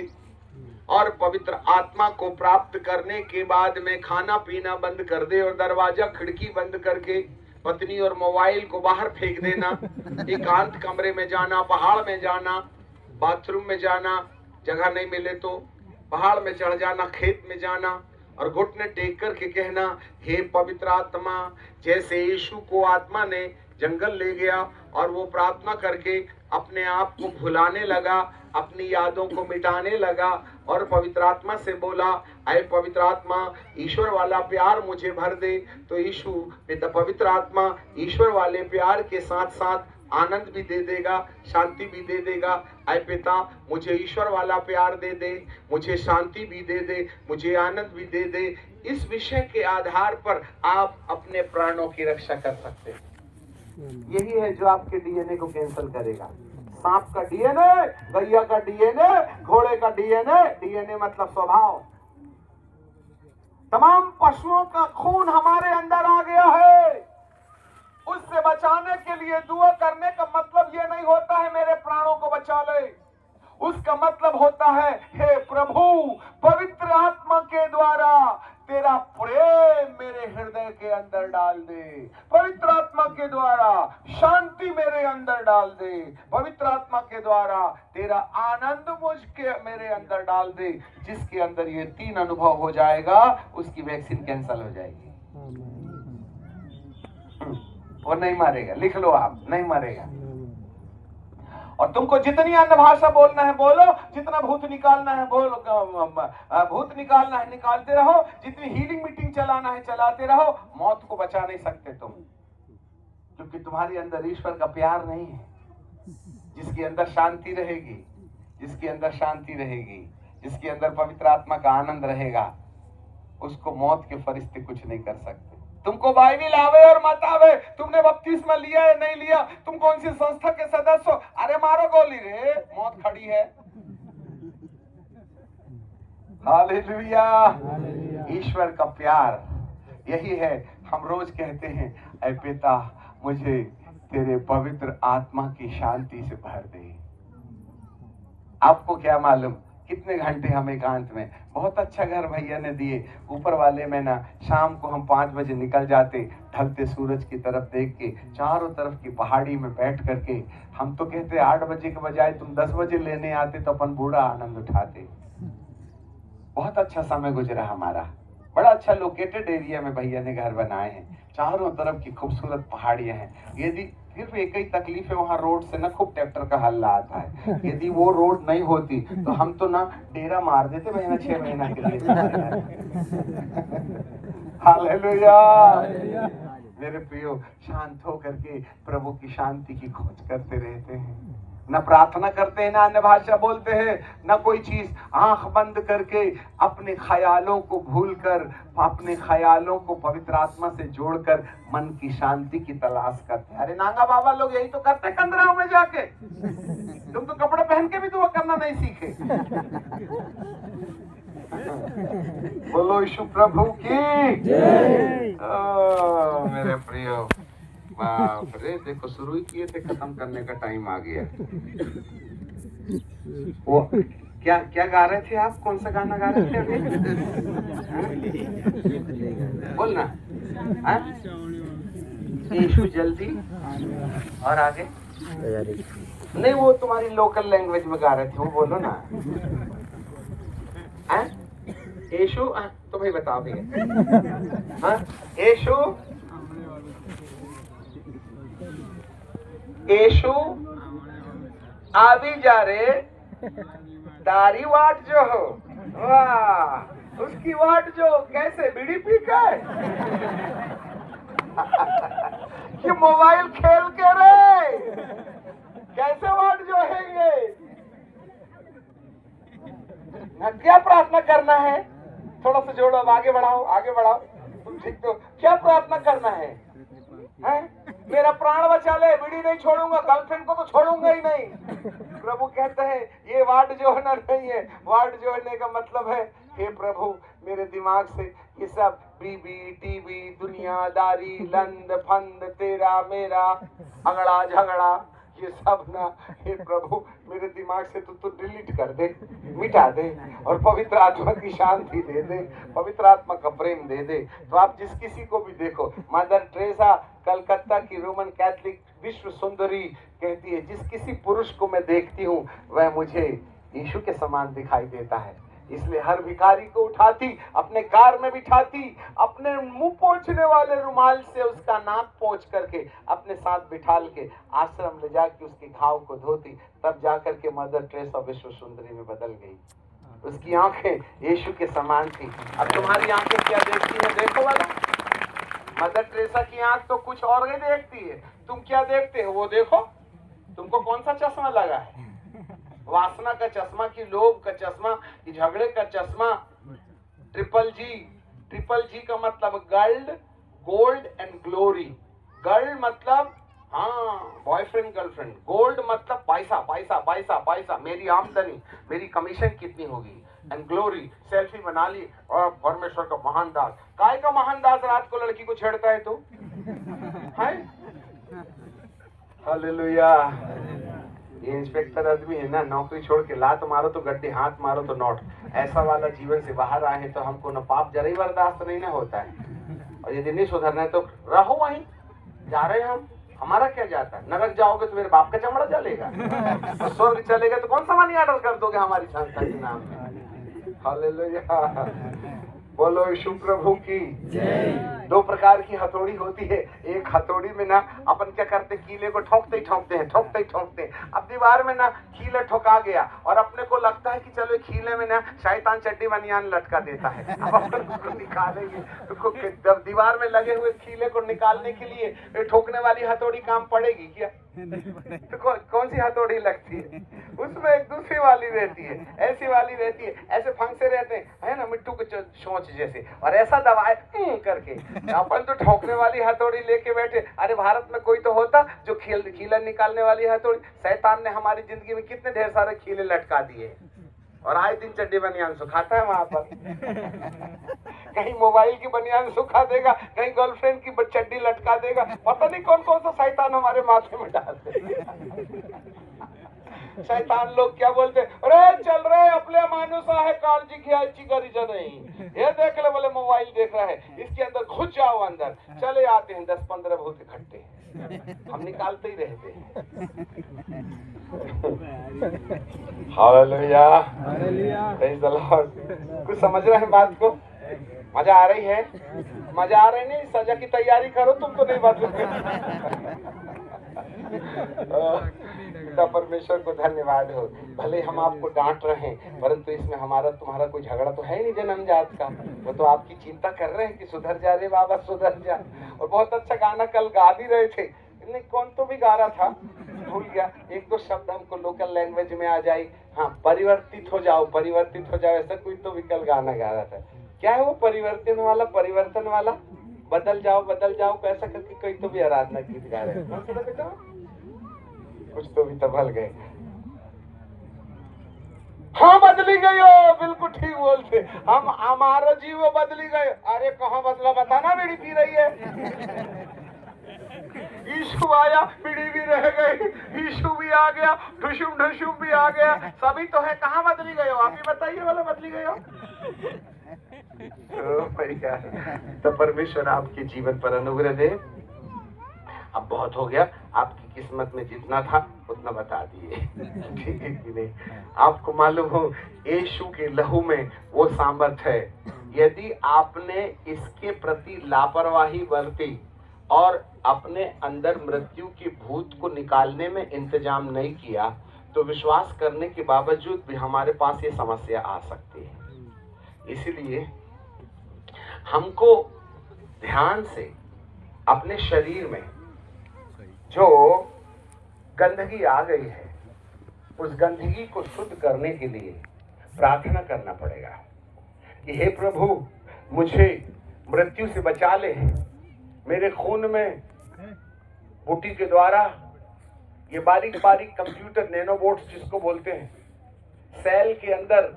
और पवित्र आत्मा को प्राप्त करने के बाद में खाना पीना बंद कर दे और दरवाजा खिड़की बंद करके पत्नी और मोबाइल को बाहर फेंक देना। एकांत कमरे में जाना, पहाड़ में जाना, बाथरूम में जाना, जगह नहीं मिले तो पहाड़ में चढ़ जाना, खेत में जाना और घुटने टेक करके कहना हे पवित्र आत्मा। जैसे यीशु को आत्मा ने जंगल ले गया और वो प्रार्थना करके अपने आप को भुलाने लगा, अपनी यादों को मिटाने लगा और पवित्र आत्मा से बोला ऐ पवित्र आत्मा ईश्वर वाला प्यार मुझे भर दे। तो यीशु पिता पवित्र आत्मा ईश्वर वाले प्यार के साथ साथ आनंद भी दे देगा, शांति भी दे देगा। ऐ पिता मुझे ईश्वर वाला प्यार दे दे, मुझे शांति भी दे दे, मुझे आनंद भी दे दे। इस विषय के आधार पर आप अपने प्राणों की रक्षा कर सकते हैं। यही है जो आपके डीएनए को कैंसिल करेगा। सांप का डीएनए, गैया का डीएनए, घोड़े का डीएनए, डीएनए मतलब स्वभाव, तमाम पशुओं का खून हमारे अंदर आ गया है। उससे बचाने के लिए दुआ करने का मतलब ये नहीं होता है मेरे प्राणों को बचा ले। उसका मतलब होता है हे प्रभु पवित्र आत्मा के द्वारा तेरा प्रेम मेरे हृदय के अंदर डाल दे, पवित्र आत्मा के द्वारा शांति मेरे अंदर डाल दे, पवित्र आत्मा के द्वारा तेरा आनंद मुझके मेरे अंदर डाल दे। जिसके अंदर ये 3 अनुभव हो जाएगा उसकी वैक्सीन कैंसिल हो जाएगी। वो नहीं मरेगा, लिख लो आप, नहीं मरेगा। और तुमको जितनी अन्य भाषा बोलना है बोलो, जितना भूत निकालना है बोलो, भूत निकालना है निकालते रहो, जितनी हीलिंग मीटिंग चलाना है चलाते रहो। मौत को बचा नहीं सकते तुम, क्योंकि तुम्हारे अंदर ईश्वर का प्यार नहीं है। जिसके अंदर शांति रहेगी, जिसके अंदर शांति रहेगी, जिसके अंदर पवित्र आत्मा का आनंद रहेगा, उसको मौत के फरिश्ते कुछ नहीं कर सकते। तुमको बाइबिल आवे और मत आवे, तुमने बपतिस्मा लिया है नहीं लिया, तुम कौन सी संस्था के सदस्य हो, अरे मारो गोली रे, मौत खड़ी है। हालेलुया। ईश्वर का प्यार यही है। हम रोज कहते हैं ऐ पिता मुझे तेरे पवित्र आत्मा की शांति से भर दे। आपको क्या मालूम कितने घंटे हम एकांत में, बहुत अच्छा घर भैया ने दिए ऊपर वाले में ना, शाम को हम 5 बजे निकल जाते, ढलते सूरज की तरफ देख के, चारों तरफ की पहाड़ी में बैठ करके। हम तो कहते 8 बजे के बजाय तुम 10 बजे लेने आते तो अपन बूढ़ा आनंद उठाते। बहुत अच्छा समय गुजरा हमारा। बड़ा अच्छा लोकेटेड एरिया में भैया ने घर बनाए हैं, चारों तरफ की खूबसूरत पहाड़ियां हैं। यदि सिर्फ एक ही तकलीफ है, वहाँ रोड से ना खूब ट्रैक्टर का हल्ला आता है। यदि वो रोड नहीं होती तो हम तो ना डेरा मार देते महीना 6 महीना के लिए तुम्हारे घर। हालेलुया। मेरे प्रियो, शांत होकर के प्रभु की शांति की खोज करते रहते हैं, न प्रार्थना करते हैं, ना अन्य भाषा बोलते हैं, ना कोई चीज। आंख बंद करके अपने ख्यालों को भूलकर, अपने ख्यालों को पवित्र आत्मा से जोड़कर मन की शांति की तलाश करते हैं। अरे नांगा बाबा लोग यही तो करते कंदराओं में जाके। तुम तो कपड़े पहन के भी दुआ करना नहीं सीखे। बोलो यीशु प्रभु की जय। मेरे प्रियो, बाप रे, देखो शुरू ही किए थे, खत्म करने का टाइम आ गया। वो क्या क्या गा रहे थे आप? कौन सा गाना गा रहे थे अभी? बोलना। यीशु जल्दी, और आगे नहीं, वो तुम्हारी लोकल लैंग्वेज में गा रहे थे, वो बोलो ना। यीशु, तुम ही बताओ भैया। यीशु, यीशु आवी जा रे तारी वाट जो हो, वाह उसकी वाट जो कैसे बीड़ी पी के कि मोबाइल खेल के रे कैसे वाट जो हैंगे। क्या प्रार्थना करना है? थोड़ा सा जोड़ो, अब आगे बढ़ाओ, आगे बढ़ाओ। तुम ठीक तो क्या प्रार्थना करना है? मेरा प्राण बचा ले, बीड़ी नहीं छोड़ूंगा, गर्लफ्रेंड को तो छोड़ूंगा ही नहीं। प्रभु कहते हैं ये वार्ड जोड़ना नहीं है। वार्ड जोड़ने का मतलब है, हे प्रभु मेरे दिमाग से ये सब बीबी टीवी दुनियादारी लंद फंद तेरा मेरा अगड़ा झगड़ा ये सब ना, हे प्रभु मेरे दिमाग से तू डिलीट कर दे, मिटा दे, और पवित्र आत्मा की शांति दे दे, पवित्र आत्मा का प्रेम दे दे। तो आप जिस किसी को भी देखो, मदर टेरेसा कलकत्ता की रोमन कैथोलिक विश्व सुंदरी कहती है, जिस किसी पुरुष को मैं देखती हूँ वह मुझे यीशु के समान दिखाई देता है। इसलिए हर भिखारी को उठाती, अपने कार में बिठाती, अपने मुंह पोंछने वाले रुमाल से उसका नाक पोंछ करके अपने साथ बिठाल के आश्रम ले जाके उसके घाव को धोती। तब जाकर के मदर टेरेसा विश्व सुंदरी में बदल गई। उसकी आंखें यीशु के समान थी। अब तुम्हारी आंखें क्या देखती है? देखो वाला, मदर टेरेसा की आंख तो कुछ और ही देखती है। तुम क्या देखते हो वो देखो। तुमको कौन सा चश्मा लगा है? वासना का चश्मा कि लोभ का चश्मा कि झगड़े का चश्मा? ट्रिपल जी का मतलब गर्ल्ड गोल्ड एंड ग्लोरी। गर्ल मतलब हाँ बॉयफ्रेंड गर्लफ्रेंड, गोल्ड मतलब पैसा पैसा पैसा पैसा, मेरी आमदनी, मेरी कमीशन कितनी होगी, एंड ग्लोरी सेल्फी बना ली और परमेश्वर का महान दास। काय का महान दास रात को लड़की को छेड़ता है तू? है हालेलुया। ये इंस्पेक्टर आदमी है ना, नौकरी छोड़ के लात मारो तो गड्ढे, हाथ मारो तो नोट, ऐसा वाला जीवन से बाहर आए तो हमको न पाप जरा ही बर्दाश्त नहीं ना होता है। और यदि नहीं सुधरना है तो रहो वहीं, जा रहे हम, हमारा क्या जाता है? नरक जाओगे तो मेरे बाप का चमड़ा जलेगा, और स्वर्ग चलेगा तो कौन सा मनी ऑर्डर कर दोगे हमारी संस्था के नाम में? हालेलुया। बोलो यीशु प्रभु की जय। दो प्रकार की हथौड़ी होती है। एक हथौड़ी में ना अपन क्या करते, कीले को ठोकते ही ठोकते हैं, ठोकते ही ठोकते हैं। अब दीवार में ना कीला ठोका गया और अपने को लगता है कि चलो कीले में ना शैतान चड्डी बनियान लटका देता है, अब अपन उसको निकालेंगे। तो जब दीवार में लगे हुए कीले को निकालने के लिए ठोकने वाली हथौड़ी काम पड़ेगी क्या? तो कौन सी हथौड़ी लगती है? उसमें एक दूसरी वाली रहती है, ऐसी वाली रहती है, ऐसे फंसे रहते हैं, है ना, मिट्टू के सोच जैसे, और ऐसा दबाए करके। अपन तो ठोकने वाली हथौड़ी लेके बैठे। अरे भारत में कोई तो होता जो खीला निकालने वाली हथौड़ी। शैतान ने हमारी जिंदगी में कितने ढेर सारे खीले लटका दिए, और आए दिन चड्डी बनियान सुखाता है वहां पर। कहीं मोबाइल की बनियान सुखा देगा, कहीं गर्लफ्रेंड की चड्डी लटका देगा, पता नहीं कौन कौन सा शैतान हमारे माथे में डाल देगा। शैतान लोग क्या बोलते, अरे चल रहे अपने मानुस आहे काळजी घ्यायची गरज नहीं, ये देख ले बोले मोबाइल देख रहा है, इसके अंदर घुस जाओ अंदर। चले आते हैं 10-15 भूत इकट्ठे। हम निकालते ही रहते हैं। Hallelujah, praise the Lord. कुछ समझ रहे हैं बात को? मजा आ रही है? मजा आ रही नहीं? सजा की तैयारी करो, तुम तो नहीं बदलोगे। पिता परमेश्वर को धन्यवाद हो। भले हम आपको डांट रहे हैं, परंतु इसमें हमारा तुम्हारा कोई झगड़ा तो है नहीं जन्मजात का। वो तो आपकी चिंता कर रहे हैं कि सुधर जा रे बाबा, सुधर जा। और बहुत अच्छा गाना कल गा भी रहे थे, नहीं कौन तो भी गा रहा था, भूल गया। एक दो शब्द हमको लोकल लैंग्वेज में आ जाए। हाँ, परिवर्तित हो जाओ, परिवर्तित हो जाओ, ऐसा कोई तो भी कल गाना गा रहा था। क्या है वो परिवर्तन वाला, परिवर्तन वाला? बदल जाओ, बदल जाओ, कैसा करके कोई तो भी आराधना गीत गा रहे हैं। कौन सा था बेटा? कुछ तो भी तो भूल गए। हाँ, बदली गई हो, बिल्कुल ठीक बोलते। हम हमारा जीव बदली गए। अरे कहाँ बदला, बताना। बीड़ी पी रही है, यीशु आया, बीड़ी भी रह गई, यीशु भी आ गया, ढुशुम ढुशुम भी आ गया, सभी तो है। कहाँ बदली गए हो? आप ही बताइए वाला, बदली गए हो? तो परमेश्वर आपके जीवन पर अनुग्रह दे। अब बहुत हो गया, आपकी किस्मत में जितना था उतना बता दिए, ठीक है कि नहीं? आपको मालूम हो, यीशु के लहू में वो सामर्थ है। यदि आपने इसके प्रति लापरवाही बरती और अपने अंदर मृत्यु के भूत को निकालने में इंतजाम नहीं किया, तो विश्वास करने के बावजूद भी हमारे पास ये समस्या आ सकती है। इसलिए हमको ध्यान से अपने शरीर में जो गंदगी आ गई है, उस गंदगी को शुद्ध करने के लिए प्रार्थना करना पड़ेगा कि हे प्रभु, मुझे मृत्यु से बचा ले। मेरे खून में बूटी के द्वारा ये बारीक बारीक कंप्यूटर नैनोबोट्स जिसको बोलते हैं, सेल के अंदर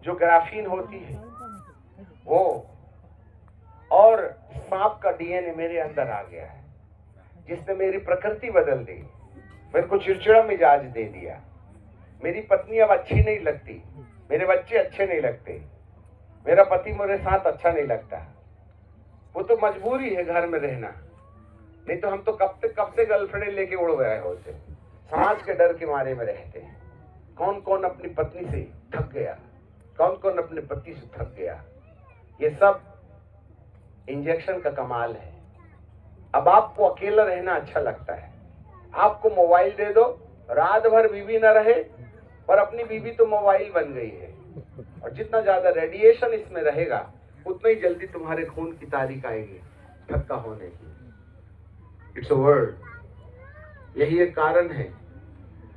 जो ग्राफीन होती है वो, और सांप का डीएनए मेरे अंदर आ गया है, जिसने मेरी प्रकृति बदल दी, मेरे को चिड़चिड़ा मिजाज दे दिया। मेरी पत्नी अब अच्छी नहीं लगती, मेरे बच्चे अच्छे नहीं लगते, मेरा पति मेरे साथ अच्छा नहीं लगता। वो तो मजबूरी है घर में रहना, नहीं तो हम तो कब से गर्लफ्रेंड लेके उड़ गए होते। समाज के डर के मारे में रहते हैं। कौन कौन अपनी पत्नी से थक गया, कौन कौन अपने पति से थक गया। ये सब इंजेक्शन का कमाल है। अब आपको अकेला रहना अच्छा लगता है, आपको मोबाइल दे दो, रात भर बीवी ना रहे, पर अपनी बीवी तो मोबाइल बन गई है। और जितना ज्यादा रेडिएशन इसमें रहेगा, उतना ही जल्दी तुम्हारे खून की तारीख आएगी थक्का होने की। It's a word. यही एक कारण है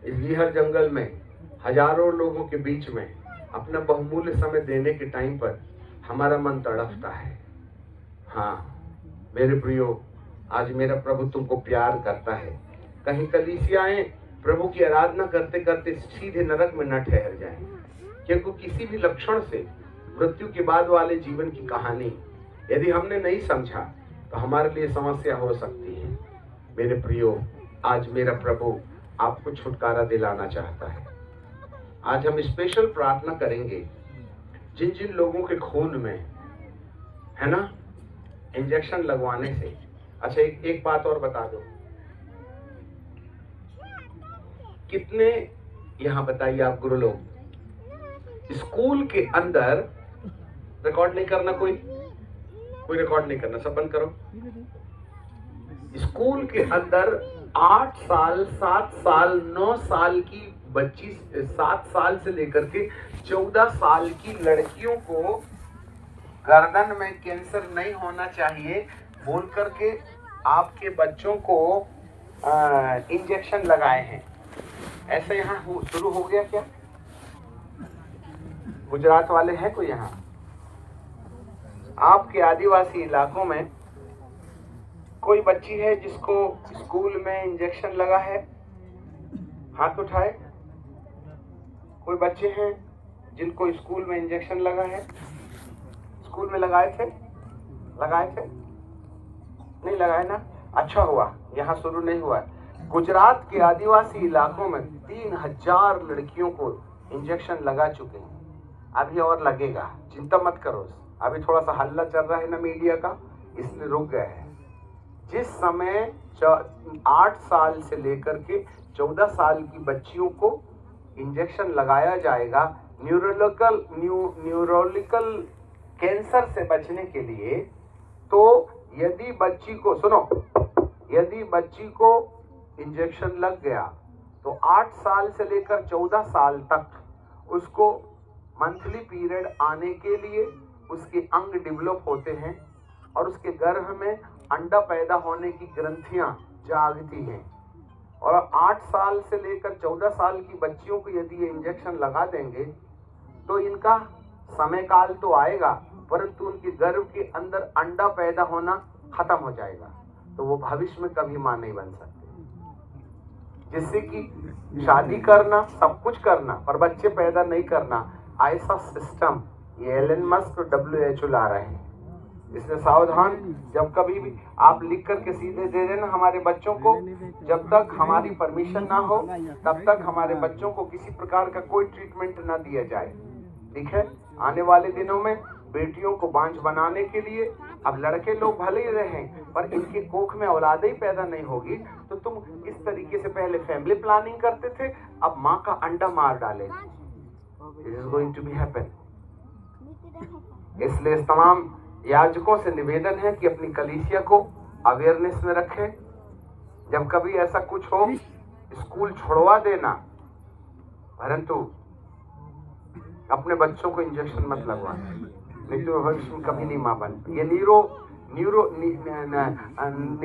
इस बिहार जंगल में हजारों लोगों के बीच में अपना बहुमूल्य समय देने के टाइम पर हमारा मन तड़पता है। हाँ मेरे प्रियो, आज मेरा प्रभु तुमको प्यार करता है। कहीं कलीसियाएं प्रभु की आराधना करते करते सीधे नरक में न ठहर जाएं, क्योंकि किसी भी लक्षण से मृत्यु के बाद वाले जीवन की कहानी यदि हमने नहीं समझा तो हमारे लिए समस्या हो सकती है। मेरे प्रियो, आज मेरा प्रभु आपको छुटकारा दिलाना चाहता है। आज हम स्पेशल प्रार्थना करेंगे जिन जिन लोगों के खून में है ना इंजेक्शन लगवाने से। अच्छा एक बात और बता दो, कितने यहाँ बताइए आप गुरु लोग, स्कूल के अंदर रिकॉर्ड नहीं करना, कोई रिकॉर्ड नहीं करना, सब बंद करो। स्कूल के अंदर 8 साल 7 साल 9 साल की बच्ची, 7 साल से लेकर के 14 साल की लड़कियों को गर्दन में कैंसर नहीं होना चाहिए बोल करके आपके बच्चों को इंजेक्शन लगाए हैं। ऐसा यहाँ शुरू हो गया क्या? गुजरात वाले हैं कोई यहाँ? आपके आदिवासी इलाकों में कोई बच्ची है जिसको स्कूल में इंजेक्शन लगा है? हाथ उठाए। कोई बच्चे हैं जिनको स्कूल में इंजेक्शन लगा है? स्कूल में लगाए थे? नहीं लगाए ना? अच्छा हुआ यहाँ शुरू नहीं हुआ। गुजरात के आदिवासी इलाकों में 3000 लड़कियों को इंजेक्शन लगा चुके हैं, अभी और लगेगा, चिंता मत करो। अभी थोड़ा सा हल्ला चल रहा है ना मीडिया का, इसलिए रुक गए हैं। जिस समय 8 साल से लेकर के 14 साल की बच्चियों को इंजेक्शन लगाया जाएगा न्यूरोलिकल कैंसर से बचने के लिए, तो यदि बच्ची को यदि बच्ची को इंजेक्शन लग गया तो 8 साल से लेकर 14 साल तक उसको मंथली पीरियड आने के लिए उसके अंग डेवलप होते हैं और उसके गर्भ में अंडा पैदा होने की ग्रंथियां जागती हैं। और 8 साल से लेकर 14 साल की बच्चियों को यदि ये इंजेक्शन लगा देंगे तो इनका समय काल तो आएगा, परंतु उनके गर्भ के अंदर अंडा पैदा होना खत्म हो जाएगा, तो वो भविष्य में कभी मां नहीं बन सकते। जिससे कि शादी करना, सब कुछ करना, पर बच्चे पैदा नहीं करना, ऐसा सिस्टम ये एलन मस्क और WHO ला रहे हैं। इसलिए सावधान, जब कभी भी आप लिख करके सीधे दे देना हमारे बच्चों को, जब तक हमारी परमिशन ना हो तब तक हमारे बच्चों को किसी प्रकार का कोई ट्रीटमेंट ना दिया जाए, ठीक है। आने वाले दिनों में बेटियों को बांझ बनाने के लिए, अब लड़के लोग भले ही रहें पर इनके कोख में औलाद ही पैदा नहीं होगी, तो तुम इस तरीके से पहले फैमिली प्लानिंग करते थे, अब माँ का अंडा मार डालेंगे। This is going to be happen। इसलिए इस तमाम याजकों से निवेदन है कि अपनी कलीसिया को अवेयरनेस में रखें। जब कभी ऐसा कुछ हो, स्कूल छोड़वा देना, परंतु अपने बच्चों को इंजेक्शन मत लगवाना, नहीं तो भविष्य में कभी नहीं मां बन। ये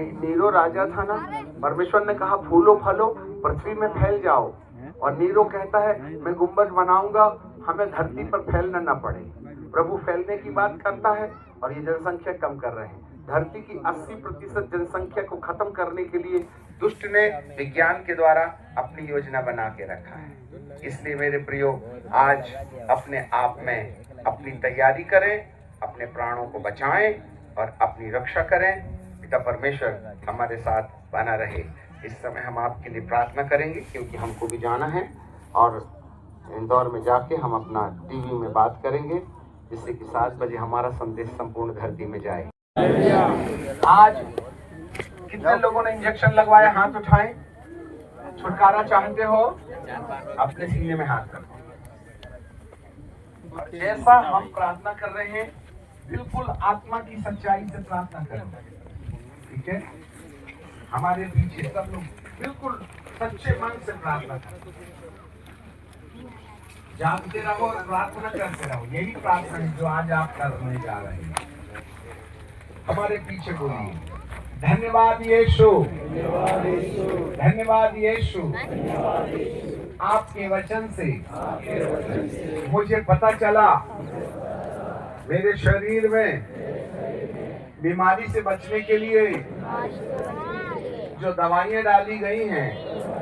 नीरो राजा था ना, परमेश्वर ने कहा फूलो फलो पृथ्वी में फैल जाओ, और नीरो कहता है मैं गुंबद बनाऊंगा, हमें धरती पर फैलना न पड़े। प्रभु फैलने की बात करता है और ये जनसंख्या कम कर रहे हैं। धरती की 80% जनसंख्या को खत्म करने के लिए दुष्ट ने विज्ञान के द्वारा अपनी योजना बना के रखा है। इसलिए मेरे प्रियो, आज अपने आप में अपनी तैयारी करें, अपने प्राणों को बचाएं और अपनी रक्षा करें। पिता परमेश्वर हमारे साथ बना रहे। इस समय हम आपके लिए प्रार्थना करेंगे, क्योंकि हमको भी जाना है और इंदौर में जाके हम अपना टीवी में बात करेंगे, जिससे कि 7 बजे हमारा संदेश संपूर्ण धरती में जाए। आज कितने लोगों ने इंजेक्शन लगवाया? हाथ उठाएं। छुटकारा चाहते हो? अपने सीने में हाथ रखो। जैसा हम प्रार्थना कर रहे हैं, बिल्कुल आत्मा की सच्चाई से प्रार्थना करें, ठीक है। हमारे पीछे सब लोग बिल्कुल सच्चे मन से प्रार्थना करें। जागते रहो और प्रार्थना करते रहो। यही प्रार्थना है जो आज आप करने जा रहे हैं। हमारे पीछे बोलिए, धन्यवाद यीशु, धन्यवाद यीशु, आपके वचन से मुझे पता चला मेरे शरीर में बीमारी से बचने के लिए जो दवाइयां डाली गई हैं